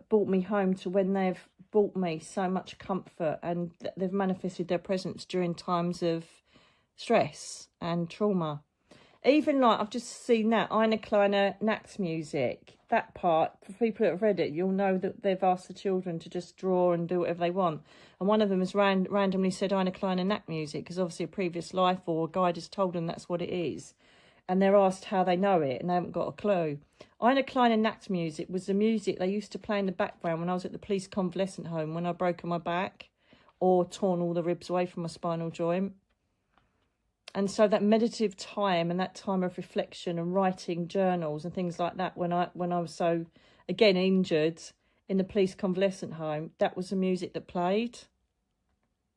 Speaker 1: brought me home to when they've brought me so much comfort and they've manifested their presence during times of stress and trauma. Even like, I've just seen that Ina Kleiner Nax music, that part, for people that have read it, you'll know that they've asked the children to just draw and do whatever they want. And one of them has randomly said Ina Kleiner Nax music, because obviously a previous life or a guide has told them that's what it is. And they're asked how they know it, and they haven't got a clue. Ina Kleiner Nax music was the music they used to play in the background when I was at the police convalescent home, when I'd broken my back or torn all the ribs away from my spinal joint. And so that meditative time and that time of reflection and writing journals and things like that, when I was so, again, injured in the police convalescent home, that was the music that played.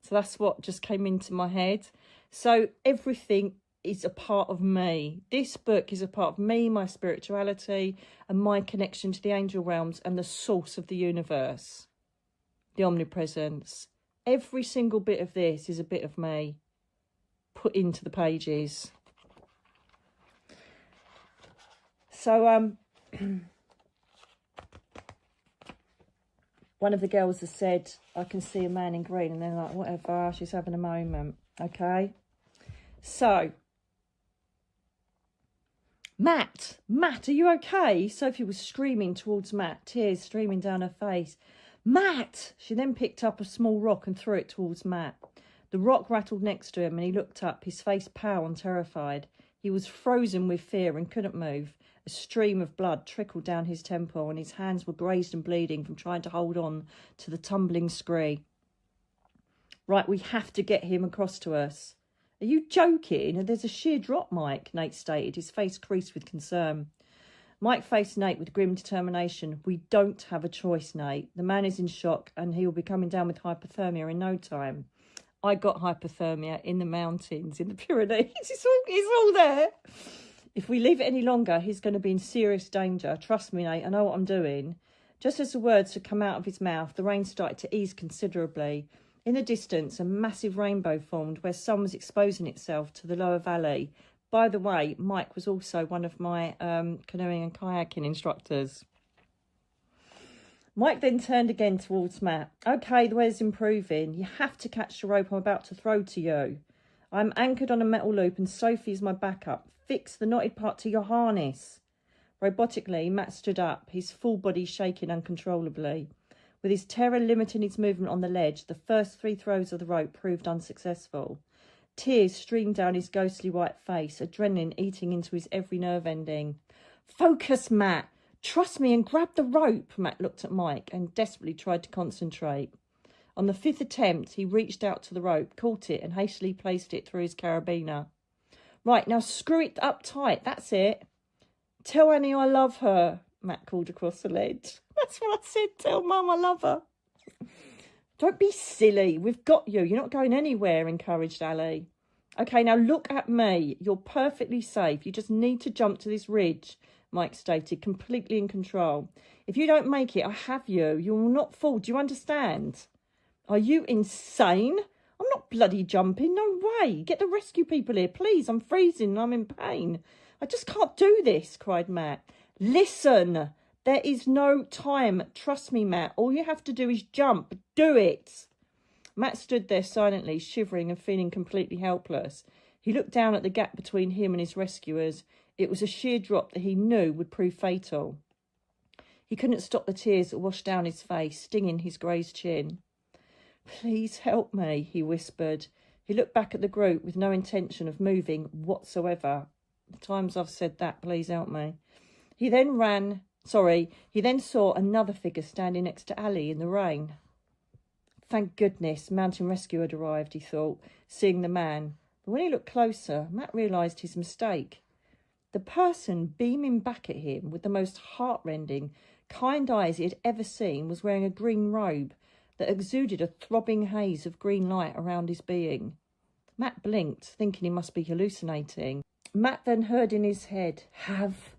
Speaker 1: So that's what just came into my head. So everything is a part of me. This book is a part of me, my spirituality, and my connection to the angel realms and the source of the universe, the omnipresence. Every single bit of this is a bit of me put into the pages. So one of the girls has said, I can see a man in green, and they're like, whatever, she's having a moment. Okay, so Matt, are you okay? Sophie was screaming towards Matt, tears streaming down her face. Matt! She then picked up a small rock and threw it towards Matt. The rock rattled next to him and he looked up, his face pale and terrified. He was frozen with fear and couldn't move. A stream of blood trickled down his temple and his hands were grazed and bleeding from trying to hold on to the tumbling scree. Right, we have to get him across to us. Are you joking? There's a sheer drop, Mike, Nate stated, his face creased with concern. Mike faced Nate with grim determination. We don't have a choice, Nate. The man is in shock and he will be coming down with hypothermia in no time. I got hypothermia in the mountains, in the Pyrenees. It's all there. If we leave it any longer, he's going to be in serious danger. Trust me, Nate, I know what I'm doing. Just as the words had come out of his mouth, the rain started to ease considerably. In the distance, a massive rainbow formed where sun was exposing itself to the lower valley. By the way, Mike was also one of my canoeing and kayaking instructors. Mike then turned again towards Matt. Okay, the weather's improving. You have to catch the rope I'm about to throw to you. I'm anchored on a metal loop and Sophie is my backup. Fix the knotted part to your harness. Robotically, Matt stood up, his full body shaking uncontrollably. With his terror limiting his movement on the ledge, the first 3 throws of the rope proved unsuccessful. Tears streamed down his ghostly white face, adrenaline eating into his every nerve ending. Focus, Matt! Trust me and grab the rope. Matt looked at Mike and desperately tried to concentrate. On the 5th attempt, he reached out to the rope, caught it and hastily placed it through his carabiner. Right, now screw it up tight. That's it. Tell Annie I love her, Matt called across the ledge. That's what I said. Tell Mum I love her. Don't be silly. We've got you. You're not going anywhere, encouraged Ali. Okay, now look at me. You're perfectly safe. You just need to jump to this ridge, Mike stated, completely in control. If you don't make it, I have you. You will not fall. Do you understand? Are you insane? I'm not bloody jumping, no way. Get the rescue people here, please. I'm freezing and I'm in pain. I just can't do this, cried Matt. Listen, there is no time. Trust me, Matt. All you have to do is jump. Do it. Matt stood there silently, shivering and feeling completely helpless. He looked down at the gap between him and his rescuers. It was a sheer drop that he knew would prove fatal. He couldn't stop the tears that washed down his face, stinging his grazed chin. Please help me, he whispered. He looked back at the group with no intention of moving whatsoever. The times I've said that, please help me. He then saw another figure standing next to Ali in the rain. Thank goodness, mountain rescue had arrived, he thought, seeing the man. But when he looked closer, Matt realised his mistake. The person beaming back at him with the most heart-rending, kind eyes he had ever seen was wearing a green robe that exuded a throbbing haze of green light around his being. Matt blinked, thinking he must be hallucinating. Matt then heard in his head, have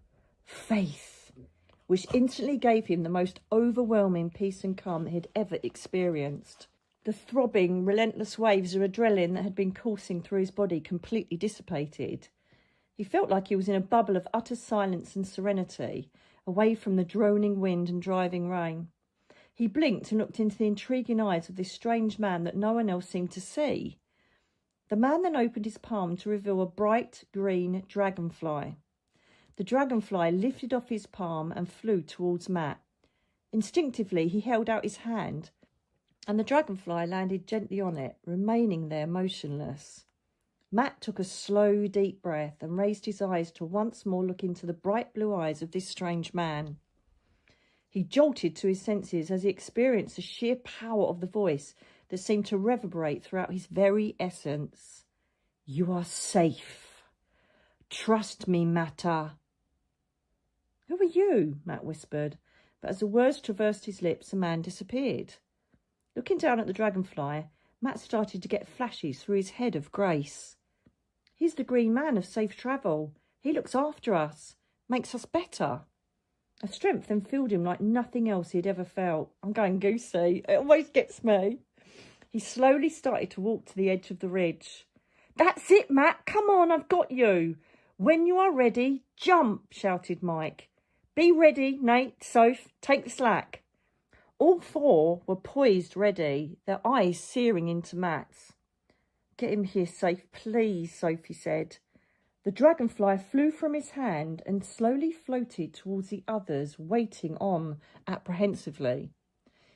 Speaker 1: faith, which instantly gave him the most overwhelming peace and calm that he had ever experienced. The throbbing, relentless waves of adrenaline that had been coursing through his body completely dissipated. He felt like he was in a bubble of utter silence and serenity, away from the droning wind and driving rain. He blinked and looked into the intriguing eyes of this strange man that no one else seemed to see. The man then opened his palm to reveal a bright green dragonfly. The dragonfly lifted off his palm and flew towards Matt. Instinctively, he held out his hand, and the dragonfly landed gently on it, remaining there motionless. Matt took a slow, deep breath and raised his eyes to once more look into the bright blue eyes of this strange man. He jolted to his senses as he experienced the sheer power of the voice that seemed to reverberate throughout his very essence. You are safe. Trust me, Matta. Who are you? Matt whispered, but as the words traversed his lips, the man disappeared. Looking down at the dragonfly, Matt started to get flashes through his head of grace. He's the green man of safe travel. He looks after us, makes us better. A strength then filled him like nothing else he had ever felt. I'm going goosey. It always gets me. He slowly started to walk to the edge of the ridge. That's it, Matt. Come on, I've got you. When you are ready, jump, shouted Mike. Be ready, Nate, Soph, take the slack. All four were poised ready, their eyes searing into Matt's. Get him here safe, please, Sophie said. The dragonfly flew from his hand and slowly floated towards the others, waiting on apprehensively.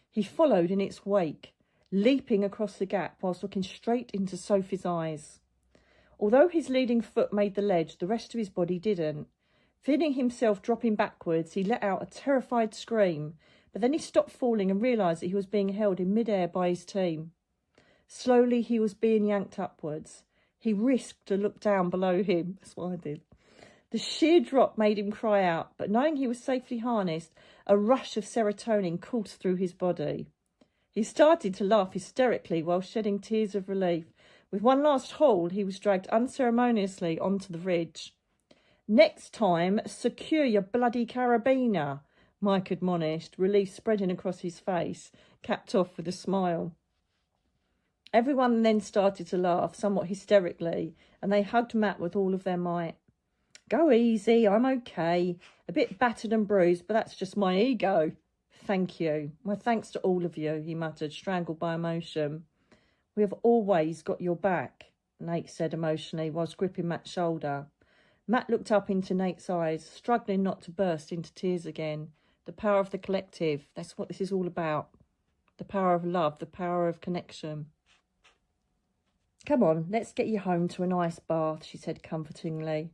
Speaker 1: He followed in its wake, leaping across the gap whilst looking straight into Sophie's eyes. Although his leading foot made the ledge, the rest of his body didn't. Feeling himself dropping backwards, he let out a terrified scream, but then he stopped falling and realised that he was being held in mid-air by his team. Slowly, he was being yanked upwards. He risked to look down below him. That's what I did. The sheer drop made him cry out, but knowing he was safely harnessed, a rush of serotonin coursed through his body. He started to laugh hysterically while shedding tears of relief. With one last haul, he was dragged unceremoniously onto the ridge. Next time, secure your bloody carabiner, Mike admonished, relief spreading across his face, capped off with a smile. Everyone then started to laugh, somewhat hysterically, and they hugged Matt with all of their might. Go easy, I'm okay. A bit battered and bruised, but that's just my ego. Thank you. My thanks to all of you, he muttered, strangled by emotion. We have always got your back, Nate said emotionally, whilst gripping Matt's shoulder. Matt looked up into Nate's eyes, struggling not to burst into tears again. The power of the collective, that's what this is all about. The power of love, the power of connection. Come on, let's get you home to an ice bath, she said comfortingly.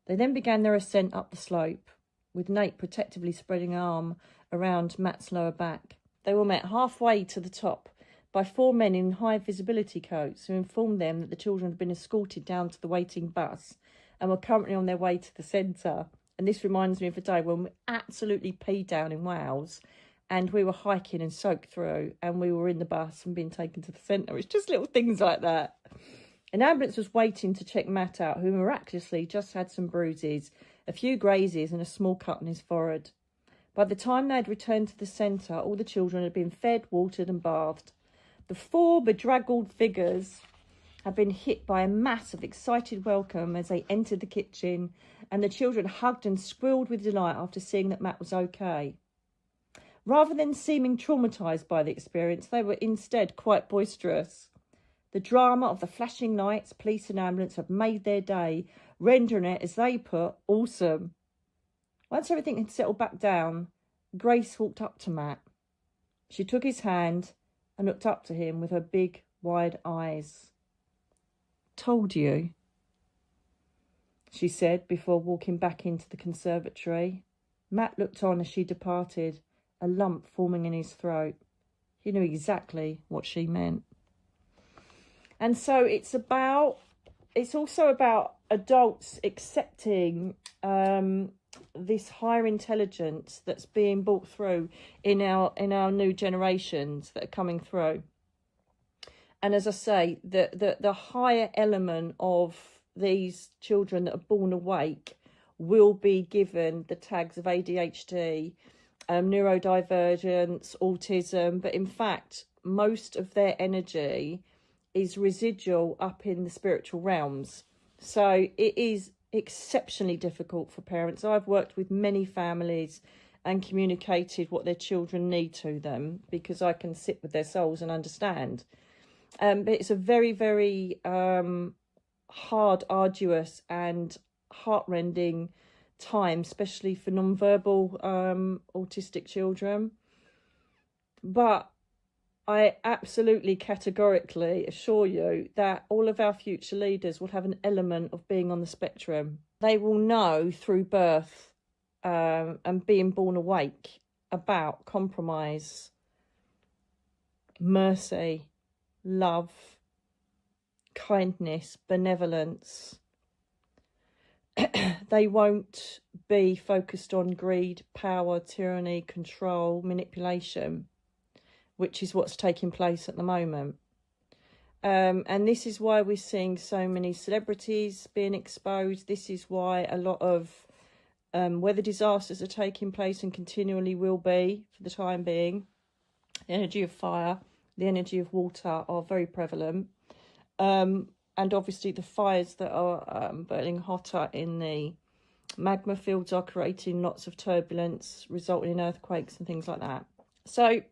Speaker 1: They then began their ascent up the slope, with Nate protectively spreading an arm around Matt's lower back. They were met halfway to the top by four men in high visibility coats who informed them that the children had been escorted down to the waiting bus and were currently on their way to the centre. And this reminds me of a day when we absolutely peed down in Wales and we were hiking and soaked through and we were in the bus and being taken to the centre. It's just little things like that. An ambulance was waiting to check Matt out, who miraculously just had some bruises, a few grazes and a small cut on his forehead. By the time they had returned to the centre, all the children had been fed, watered and bathed. The 4 bedraggled figures had been hit by a mass of excited welcome as they entered the kitchen, and the children hugged and squealed with delight after seeing that Matt was okay. Rather than seeming traumatised by the experience, they were instead quite boisterous. The drama of the flashing lights, police and ambulance had made their day, rendering it, as they put, awesome. Once everything had settled back down, Grace walked up to Matt. She took his hand and looked up to him with her big, wide eyes. "Told you," she said before walking back into the conservatory. Matt looked on as she departed, a lump forming in his throat. He knew exactly what she meant. And so it's also about adults accepting this higher intelligence that's being brought through in our new generations that are coming through. And as I say, the higher element of these children that are born awake will be given the tags of ADHD, neurodivergence, autism, but in fact, most of their energy is residual up in the spiritual realms. So it is exceptionally difficult for parents. I've worked with many families and communicated what their children need to them, because I can sit with their souls and understand. But it's a very, very hard, arduous and heartrending time, especially for non-verbal autistic children. But I absolutely categorically assure you that all of our future leaders will have an element of being on the spectrum. They will know through birth and being born awake about compromise, mercy, love, kindness, benevolence. They won't be focused on greed, power, tyranny, control, manipulation, which is what's taking place at the moment. And this is why we're seeing so many celebrities being exposed. This is why a lot of weather disasters are taking place and continually will be for the time being. The energy of fire, the energy of water are very prevalent. And obviously the fires that are burning hotter in the magma fields are creating lots of turbulence, resulting in earthquakes and things like that. So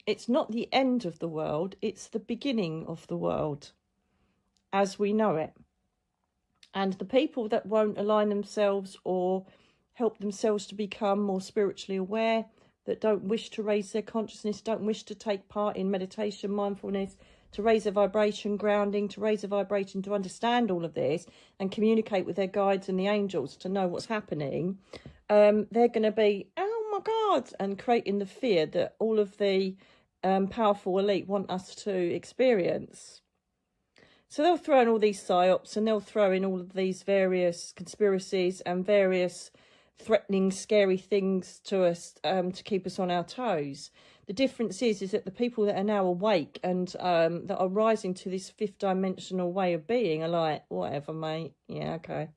Speaker 1: it's not the end of the world, it's the beginning of the world as we know it. And the people that won't align themselves or help themselves to become more spiritually aware, that don't wish to raise their consciousness, don't wish to take part in meditation, mindfulness, to raise their vibration, grounding, to raise their vibration, to understand all of this and communicate with their guides and the angels to know what's happening, they're going to be, oh my God, and creating the fear that all of the powerful elite want us to experience. So they'll throw in all these psyops, and they'll throw in all of these various conspiracies and various threatening, scary things to us to keep us on our toes. The difference is that the people that are now awake and that are rising to this 5th dimensional way of being are like, whatever, mate. Yeah, okay.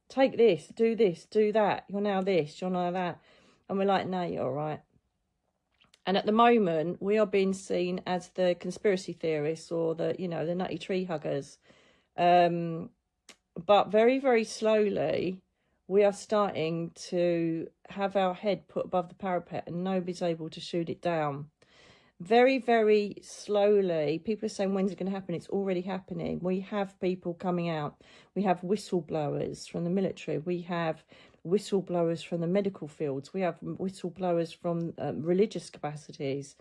Speaker 1: Take this, do that. You're now this, you're now that. And we're like, no, you're all right. And at the moment, we are being seen as the conspiracy theorists or the, you know, the nutty tree huggers. But very, very slowly, we are starting to have our head put above the parapet and nobody's able to shoot it down. Very, very slowly, people are saying, when's it going to happen? It's already happening. We have people coming out. We have whistleblowers from the military. We have whistleblowers from the medical fields. We have whistleblowers from religious capacities.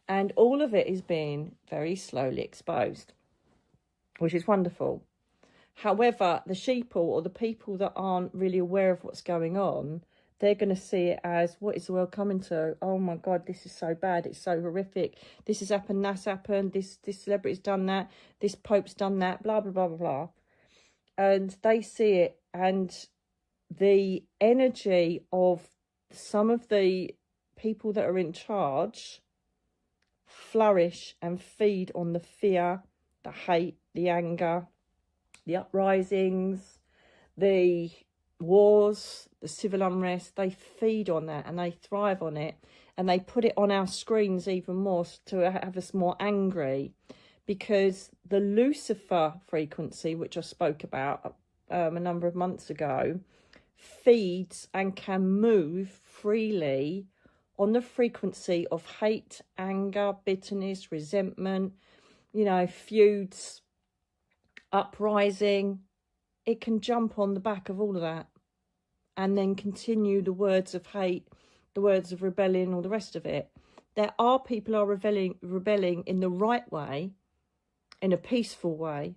Speaker 1: And all of it is being very slowly exposed, which is wonderful. However, the sheeple or the people that aren't really aware of what's going on, they're going to see it as, what is the world coming to? Oh my God, this is so bad. It's so horrific. This has happened, that's happened. This celebrity's done that. This Pope's done that, blah, blah, blah, blah, blah. And they see it, and the energy of some of the people that are in charge flourish and feed on the fear, the hate, the anger, the uprisings, the wars, the civil unrest. They feed on that and they thrive on it. And they put it on our screens even more to have us more angry, because the Lucifer frequency, which I spoke about a number of months ago, feeds and can move freely on the frequency of hate, anger, bitterness, resentment, you know, feuds, uprising. It can jump on the back of all of that and then continue the words of hate, the words of rebellion, all the rest of it. There are people are rebelling in the right way, in a peaceful way.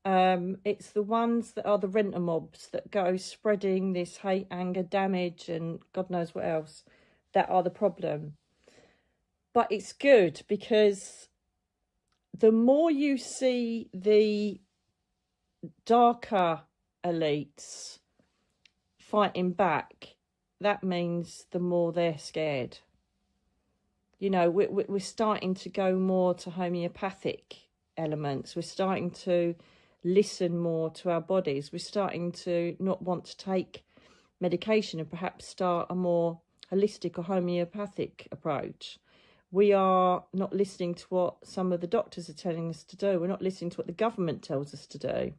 Speaker 1: It's the ones that are the renter mobs that go spreading this hate, anger, damage, and God knows what else, that are the problem. But it's good, because the more you see the darker elites fighting back, that means the more they're scared. You know, we're starting to go more to homeopathic elements. We're starting to listen more to our bodies. We're starting to not want to take medication and perhaps start a more holistic or homeopathic approach. We are not listening to what some of the doctors are telling us to do. We're not listening to what the government tells us to do.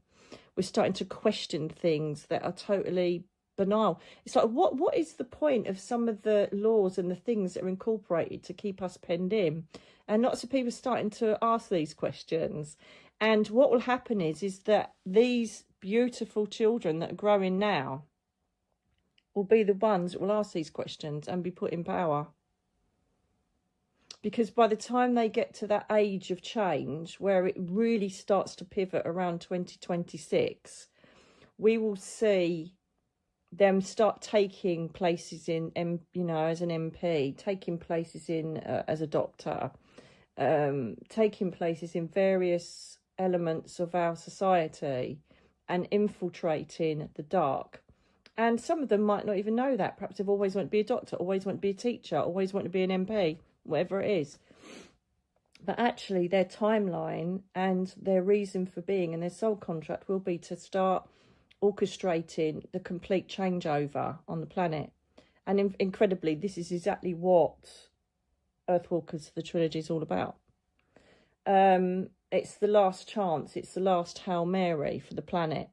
Speaker 1: We're starting to question things that are totally banal. It's like, what is the point of some of the laws and the things that are incorporated to keep us penned in? And lots of people are starting to ask these questions. And what will happen is that these beautiful children that are growing now will be the ones that will ask these questions and be put in power. Because by the time they get to that age of change, where it really starts to pivot around 2026, we will see them start taking places in, you know, as an MP, taking places in as a doctor, taking places in various elements of our society and infiltrating the dark. And some of them might not even know that. Perhaps they've always wanted to be a doctor, always wanted to be a teacher, always wanted to be an MP, whatever it is. But actually their timeline and their reason for being and their soul contract will be to start orchestrating the complete changeover on the planet. And incredibly, this is exactly what Earthwalkers, the trilogy, is all about. It's the last chance. It's the last Hail Mary for the planet.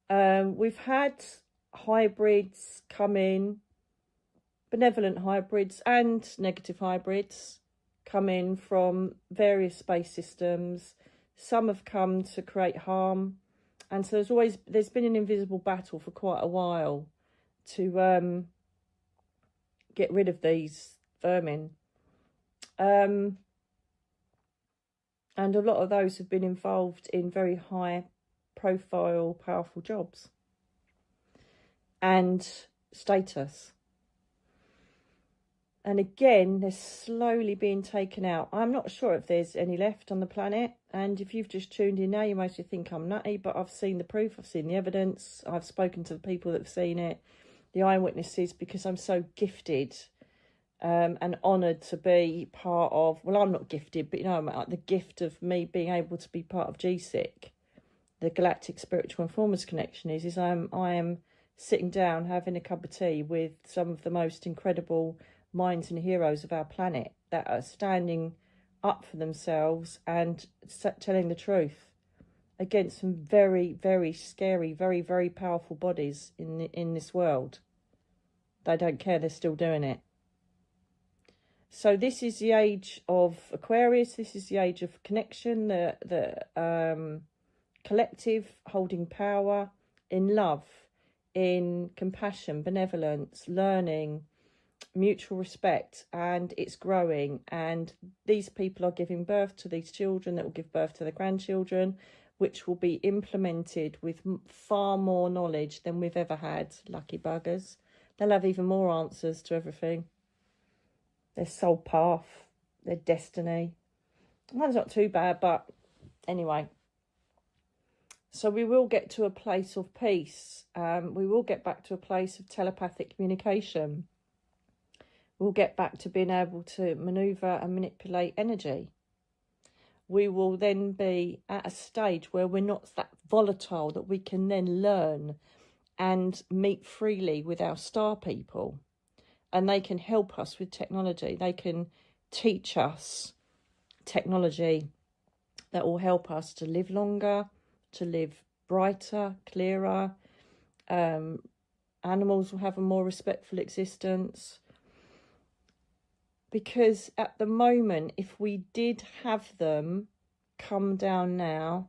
Speaker 1: We've had hybrids come in, benevolent hybrids and negative hybrids come in from various space systems. Some have come to create harm. And so there's been an invisible battle for quite a while to get rid of these vermin. And a lot of those have been involved in very high profile, powerful jobs and status. And again, they're slowly being taken out. I'm not sure if there's any left on the planet. And if you've just tuned in now, you mostly think I'm nutty, but I've seen the proof, I've seen the evidence, I've spoken to the people that have seen it, the eyewitnesses, because I'm so gifted and honoured to be part of, well, I'm not gifted, but you know, like the gift of me being able to be part of GSIC, the Galactic Spiritual Informers Connection is I am sitting down having a cup of tea with some of the most incredible minds and heroes of our planet that are standing up for themselves and telling the truth against some very, very scary, very, very powerful bodies in this world. They don't care, they're still doing it. So this is the age of Aquarius. This is the age of connection, the collective holding power in love, in compassion, benevolence, learning, mutual respect, and it's growing. And these people are giving birth to these children that will give birth to their grandchildren, which will be implemented with far more knowledge than we've ever had. Lucky buggers. They'll have even more answers to everything. Their soul path, their destiny. Mine's not too bad, but anyway. So we will get to a place of peace. We will get back to a place of telepathic communication. We'll get back to being able to manoeuvre and manipulate energy. We will then be at a stage where we're not that volatile, that we can then learn and meet freely with our star people. and they can help us with technology. They can teach us technology that will help us to live longer, to live brighter, clearer. Animals will have a more respectful existence. Because at the moment, if we did have them come down now,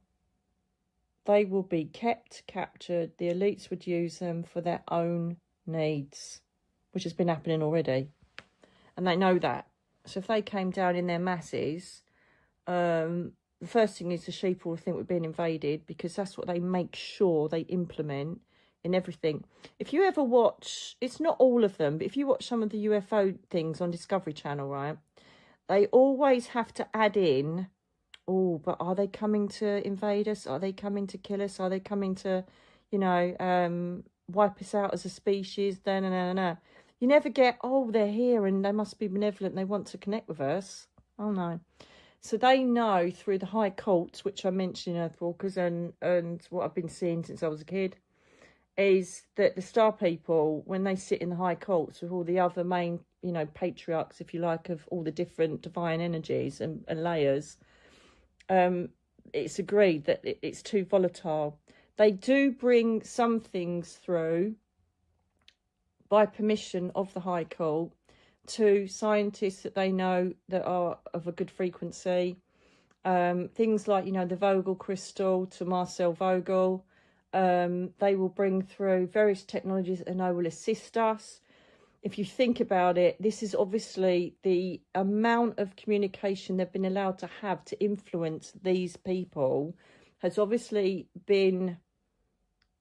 Speaker 1: they will be kept, captured. The elites would use them for their own needs, which has been happening already. And they know that. So if they came down in their masses, the first thing is the sheep will think we're being invaded, because that's what they make sure they implement in everything. If you ever watch, it's not all of them, but if you watch some of the UFO things on Discovery Channel, right, they always have to add in, oh, but are they coming to invade us? Are they coming to kill us? Are they coming to, you know, wipe us out as a species? You never get, oh, they're here and they must be benevolent, they want to connect with us. Oh, no. So they know through the high cults, which I mentioned in Earthwalkers, and what I've been seeing since I was a kid, is that the star people, when they sit in the high cults with all the other main, you know, patriarchs, if you like, of all the different divine energies and layers, it's agreed that it's too volatile. They do bring some things through by permission of the high cult to scientists that they know that are of a good frequency. Things like, you know, the Vogel crystal to Marcel Vogel. They will bring through various technologies that they know will assist us. If you think about it, this is obviously the amount of communication they've been allowed to have to influence these people has obviously been,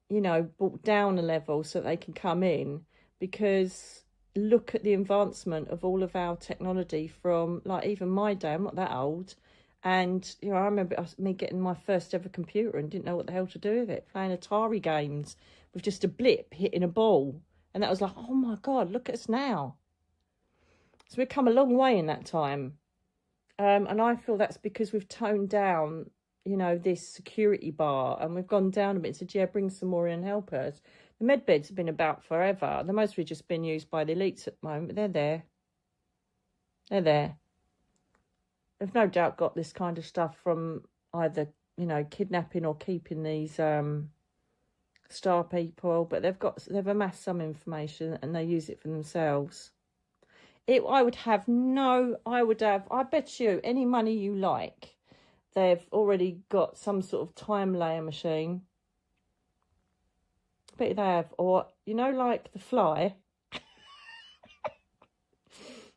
Speaker 1: you know, brought down a level so they can come in, because look at the advancement of all of our technology from, like, even my day. I'm not that old. And, you know, I remember me getting my first ever computer and didn't know what the hell to do with it, playing Atari games with just a blip hitting a ball. And that was like, oh, my God, look at us now. So we've come a long way in that time. And I feel that's because we've toned down, you know, this security bar, and we've gone down a bit and said, yeah, bring some more in and help us. The med beds have been about forever. They're mostly just been used by the elites at the moment, but they're there. They're there. They've no doubt got this kind of stuff from either, you know, kidnapping or keeping these star people, but they've amassed some information and they use it for themselves. I bet you any money you like, they've already got some sort of time layer machine. I bet you they have. Or, you know, like the Fly.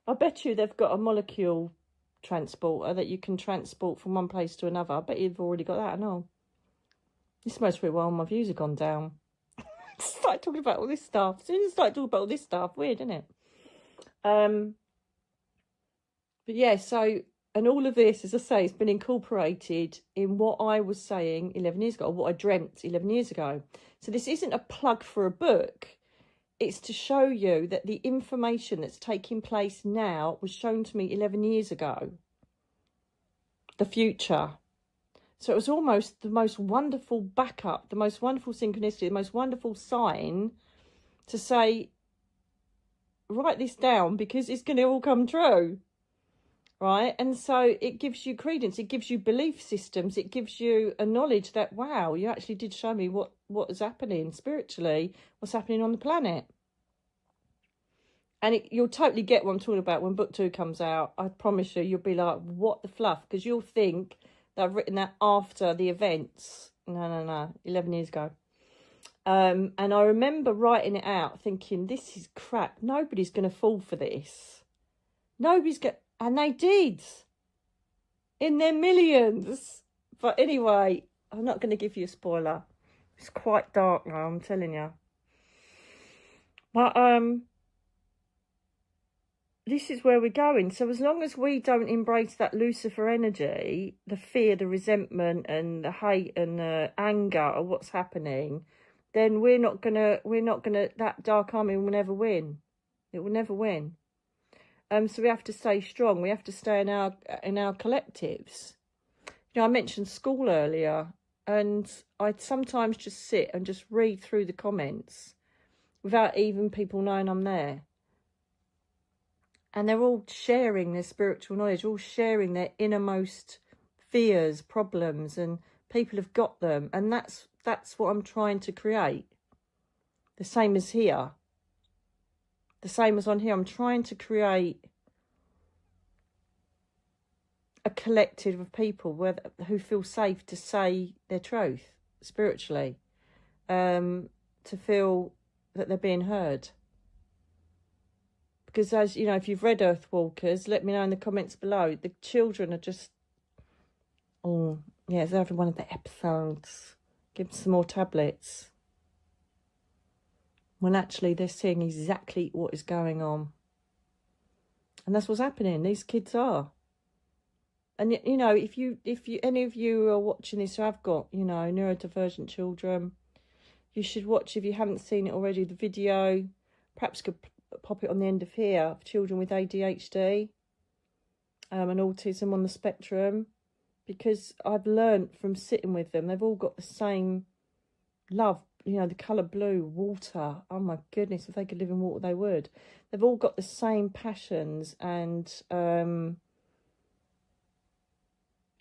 Speaker 1: I bet you they've got a molecule transporter that you can transport from one place to another. I bet you've already got that and all. This must be why all my views have gone down. Start talking about all this stuff. As soon as I start talking about all this stuff, weird, isn't it? But yeah, so, and all of this, as I say, has been incorporated in what I was saying 11 years ago, or what I dreamt 11 years ago. So this isn't a plug for a book. It's to show you that the information that's taking place now was shown to me 11 years ago. The future. So it was almost the most wonderful backup, the most wonderful synchronicity, the most wonderful sign to say, write this down because it's going to all come true. Right? And so it gives you credence, it gives you belief systems, it gives you a knowledge that, wow, you actually did show me what is happening spiritually, what's happening on the planet. And you'll totally get what I'm talking about when book 2 comes out. I promise you, you'll be like, what the fluff? Because you'll think that I've written that after the events. No, 11 years ago. And I remember writing it out thinking, this is crap. Nobody's going to fall for this. Nobody's going to... And they did. In their millions. But anyway, I'm not going to give you a spoiler. It's quite dark now, I'm telling you. But this is where we're going. So as long as we don't embrace that Lucifer energy, the fear, the resentment and the hate and the anger of what's happening, then we're not gonna, that dark army will never win. It will never win. So we have to stay strong. We have to stay in our collectives. You know, I mentioned school earlier, and I'd sometimes just sit and just read through the comments without even people knowing I'm there. And they're all sharing their spiritual knowledge, all sharing their innermost fears, problems, and people have got them. And that's what I'm trying to create. The same as here. The same as on here. I'm trying to create a collective of people who feel safe to say their truth spiritually, to feel that they're being heard. Because, as you know, if you've read Earthwalkers, let me know in the comments below. The children are just, oh yeah, it's every one of the episodes. Give them some more tablets. When actually they're seeing exactly what is going on. And that's what's happening. These kids are. And, you know, if you any of you are watching this who have got, you know, neurodivergent children, you should watch, if you haven't seen it already, the video. Perhaps could pop it on the end of here, of children with ADHD and autism on the spectrum, because I've learnt from sitting with them, they've all got the same love, you know, the colour blue, water. Oh my goodness, if they could live in water, they would. They've all got the same passions and, you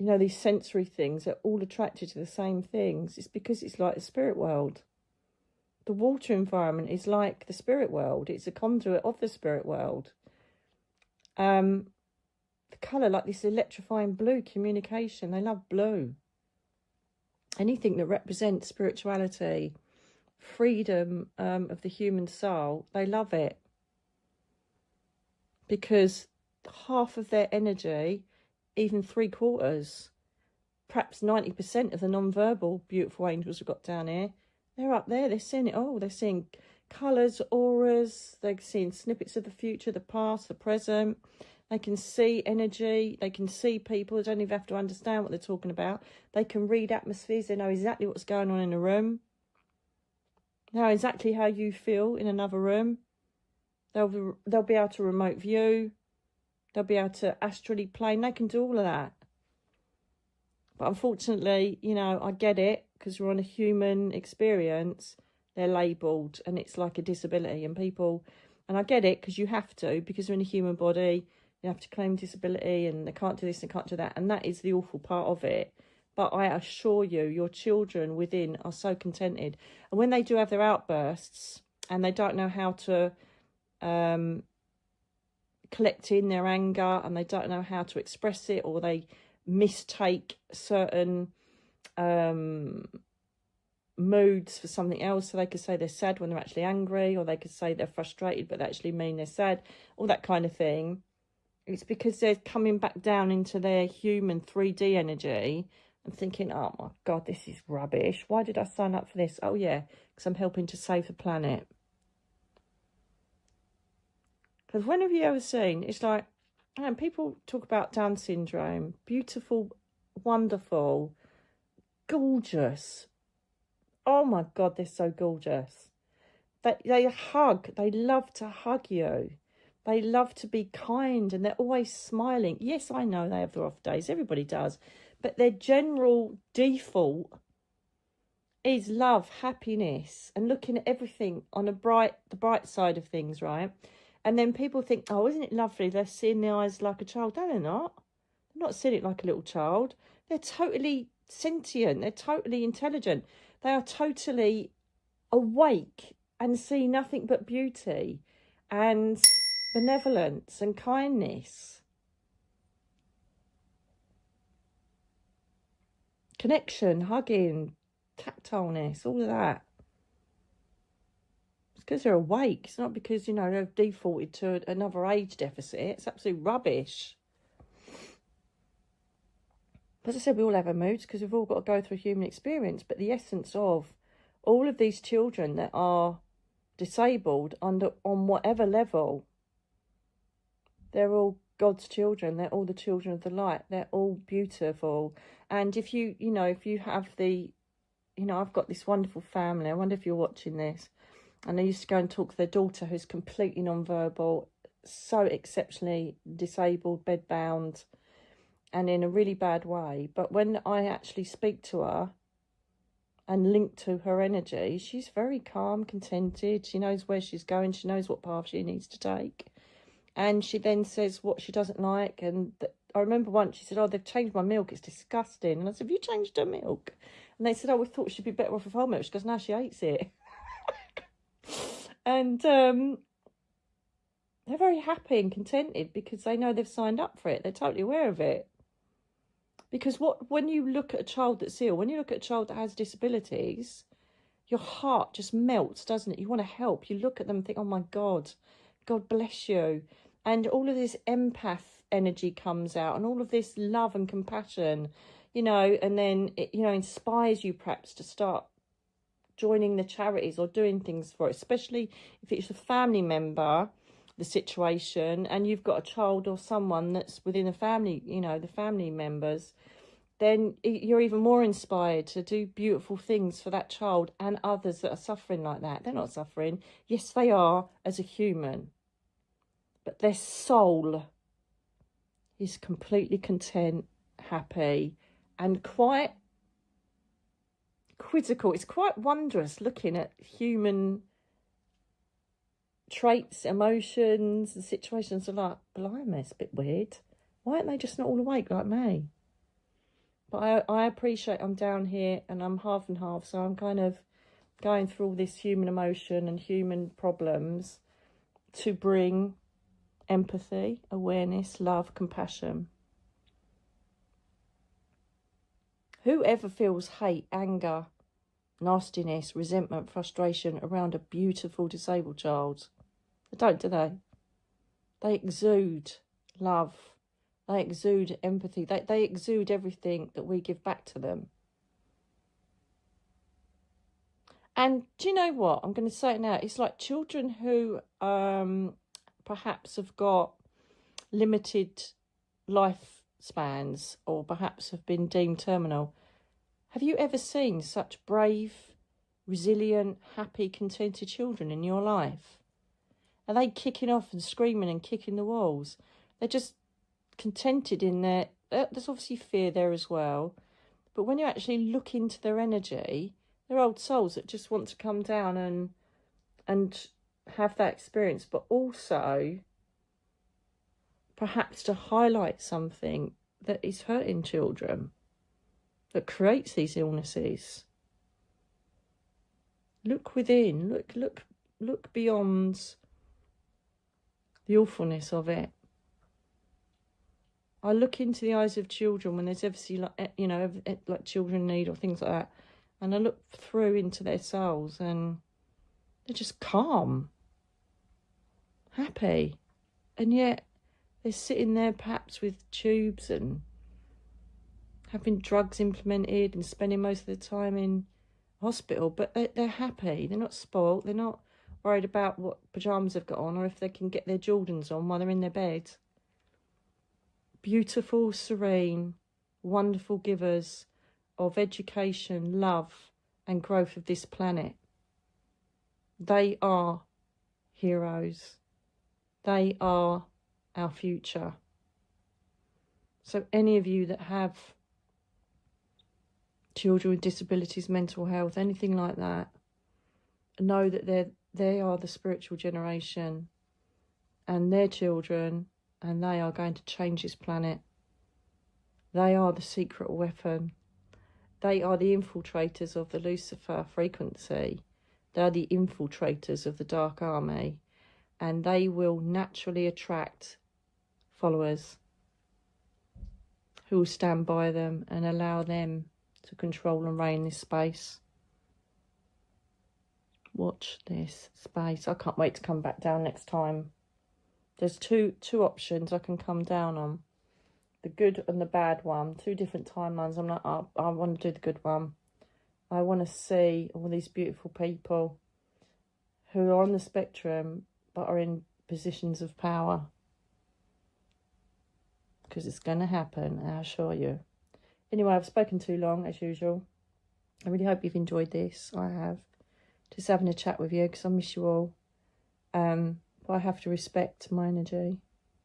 Speaker 1: know, these sensory things. They're all attracted to the same things. It's because it's like the spirit world. The water environment is like the spirit world. It's a conduit of the spirit world. The colour, like this electrifying blue, communication. They love blue. Anything that represents spirituality, freedom of the human soul, they love it. Because half of their energy, even 3/4, perhaps 90% of the non-verbal beautiful angels we've got down here, they're up there, they're seeing it all. They're seeing colours, auras, they're seeing snippets of the future, the past, the present. They can see energy, they can see people. They don't even have to understand what they're talking about. They can read atmospheres, they know exactly what's going on in a room. They know exactly how you feel in another room. They'll be able to remote view. They'll be able to astrally plane. They can do all of that. But unfortunately, you know, I get it, because we're on a human experience. They're labelled and it's like a disability, and people, and I get it, because you have to, because they're in a human body, you have to claim disability, and they can't do this, they can't do that, and that is the awful part of it. But I assure you, your children within are so contented. And when they do have their outbursts and they don't know how to collect in their anger, and they don't know how to express it, or they mistake certain moods for something else, so they could say they're sad when they're actually angry, or they could say they're frustrated but they actually mean they're sad, all that kind of thing. It's because they're coming back down into their human 3D energy and thinking, oh my god, this is rubbish, why did I sign up for this? Oh yeah, because I'm helping to save the planet. Because when have you ever seen, it's like, and people talk about Down syndrome, beautiful, wonderful, gorgeous. Oh my god, they're so gorgeous. They hug. They love to hug you. They love to be kind, and they're always smiling. Yes, I know they have their off days. Everybody does. But their general default is love, happiness, and looking at everything on the bright side of things, right? And then people think, oh, isn't it lovely? They're seeing the eyes like a child. No, they're not. They're not seeing it like a little child. They're totally sentient. They're totally intelligent. They are totally awake and see nothing but beauty and benevolence and kindness. Connection, hugging, tactileness, all of that. It's because they're awake. It's not because, you know, they've defaulted to another age deficit. It's absolute rubbish. As I said, we all have our moods because we've all got to go through a human experience. But the essence of all of these children that are disabled on whatever level, they're all God's children. They're all the children of the light. They're all beautiful. And if you know, if you have the, you know, I've got this wonderful family. I wonder if you're watching this. And I used to go and talk to their daughter, who's completely non-verbal, so exceptionally disabled, bedbound, and in a really bad way. But when I actually speak to her and link to her energy, she's very calm, contented. She knows where she's going. She knows what path she needs to take. And she then says what she doesn't like. And I remember once she said, oh, they've changed my milk. It's disgusting. And I said, have you changed her milk? And they said, oh, we thought she'd be better off with whole milk. She goes, no, she hates it. And they're very happy and contented because they know they've signed up for it. They're totally aware of it. Because when you look at a child that's ill, when you look at a child that has disabilities, your heart just melts, doesn't it? You want to help. You look at them and think, oh, my God, God bless you. And all of this empath energy comes out and all of this love and compassion, you know, and then it, you know, inspires you perhaps to start joining the charities or doing things for it, especially if it's a family member, the situation, and you've got a child or someone that's within a family, you know, the family members, then you're even more inspired to do beautiful things for that child and others that are suffering like that. They're not suffering. Yes, they are as a human, but their soul is completely content, happy, and quite quizzical. It's quite wondrous looking at human traits, emotions, and situations are like, blimey, it's a bit weird. Why aren't they just not all awake like me? But I appreciate I'm down here and I'm half and half, so I'm kind of going through all this human emotion and human problems to bring empathy, awareness, love, compassion. Whoever feels hate, anger, nastiness, resentment, frustration around a beautiful disabled child, they don't, do they? They exude love. They exude empathy. They exude everything that we give back to them. And do you know what? I'm going to say it now. It's like children who perhaps have got limited lifespans or perhaps have been deemed terminal. Have you ever seen such brave, resilient, happy, contented children in your life? Are they kicking off and screaming and kicking the walls? They're just contented in their... There's obviously fear there as well. But when you actually look into their energy, they're old souls that just want to come down and have that experience. But also, perhaps to highlight something that is hurting children, that creates these illnesses. Look within. Look beyond the awfulness of it. I look into the eyes of children when there's obviously, like, you know, like children need or things like that, and I look through into their souls and they're just calm, happy, and yet they're sitting there perhaps with tubes and having drugs implemented and spending most of their time in hospital, but they're happy. They're not spoilt. They're not worried about what pyjamas they've got on or if they can get their Jordans on while they're in their bed. Beautiful, serene, wonderful givers of education, love and growth of this planet. They are heroes. They are our future. So any of you that have children with disabilities, mental health, anything like that, know that they are the spiritual generation and their children, and they are going to change this planet. They are the secret weapon. They are the infiltrators of the Lucifer frequency. They are the infiltrators of the dark army, and they will naturally attract followers who will stand by them and allow them to control and reign this space. Watch this space. I can't wait to come back down next time. There's two options I can come down on. The good and the bad one. 2 different timelines. I'm like, I want to do the good one. I want to see all these beautiful people who are on the spectrum but are in positions of power. Because it's going to happen, I assure you. Anyway, I've spoken too long, as usual. I really hope you've enjoyed this. I have. Just having a chat with you, because I miss you all. But I have to respect my energy.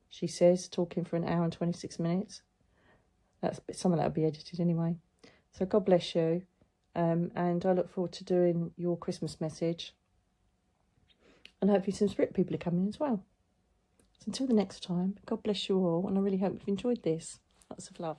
Speaker 1: She says, talking for 1 hour and 26 minutes. Some of that will be edited anyway. So God bless you. And I look forward to doing your Christmas message. And hopefully some spirit people are coming as well. So until the next time, God bless you all, and I really hope you've enjoyed this. Lots of love.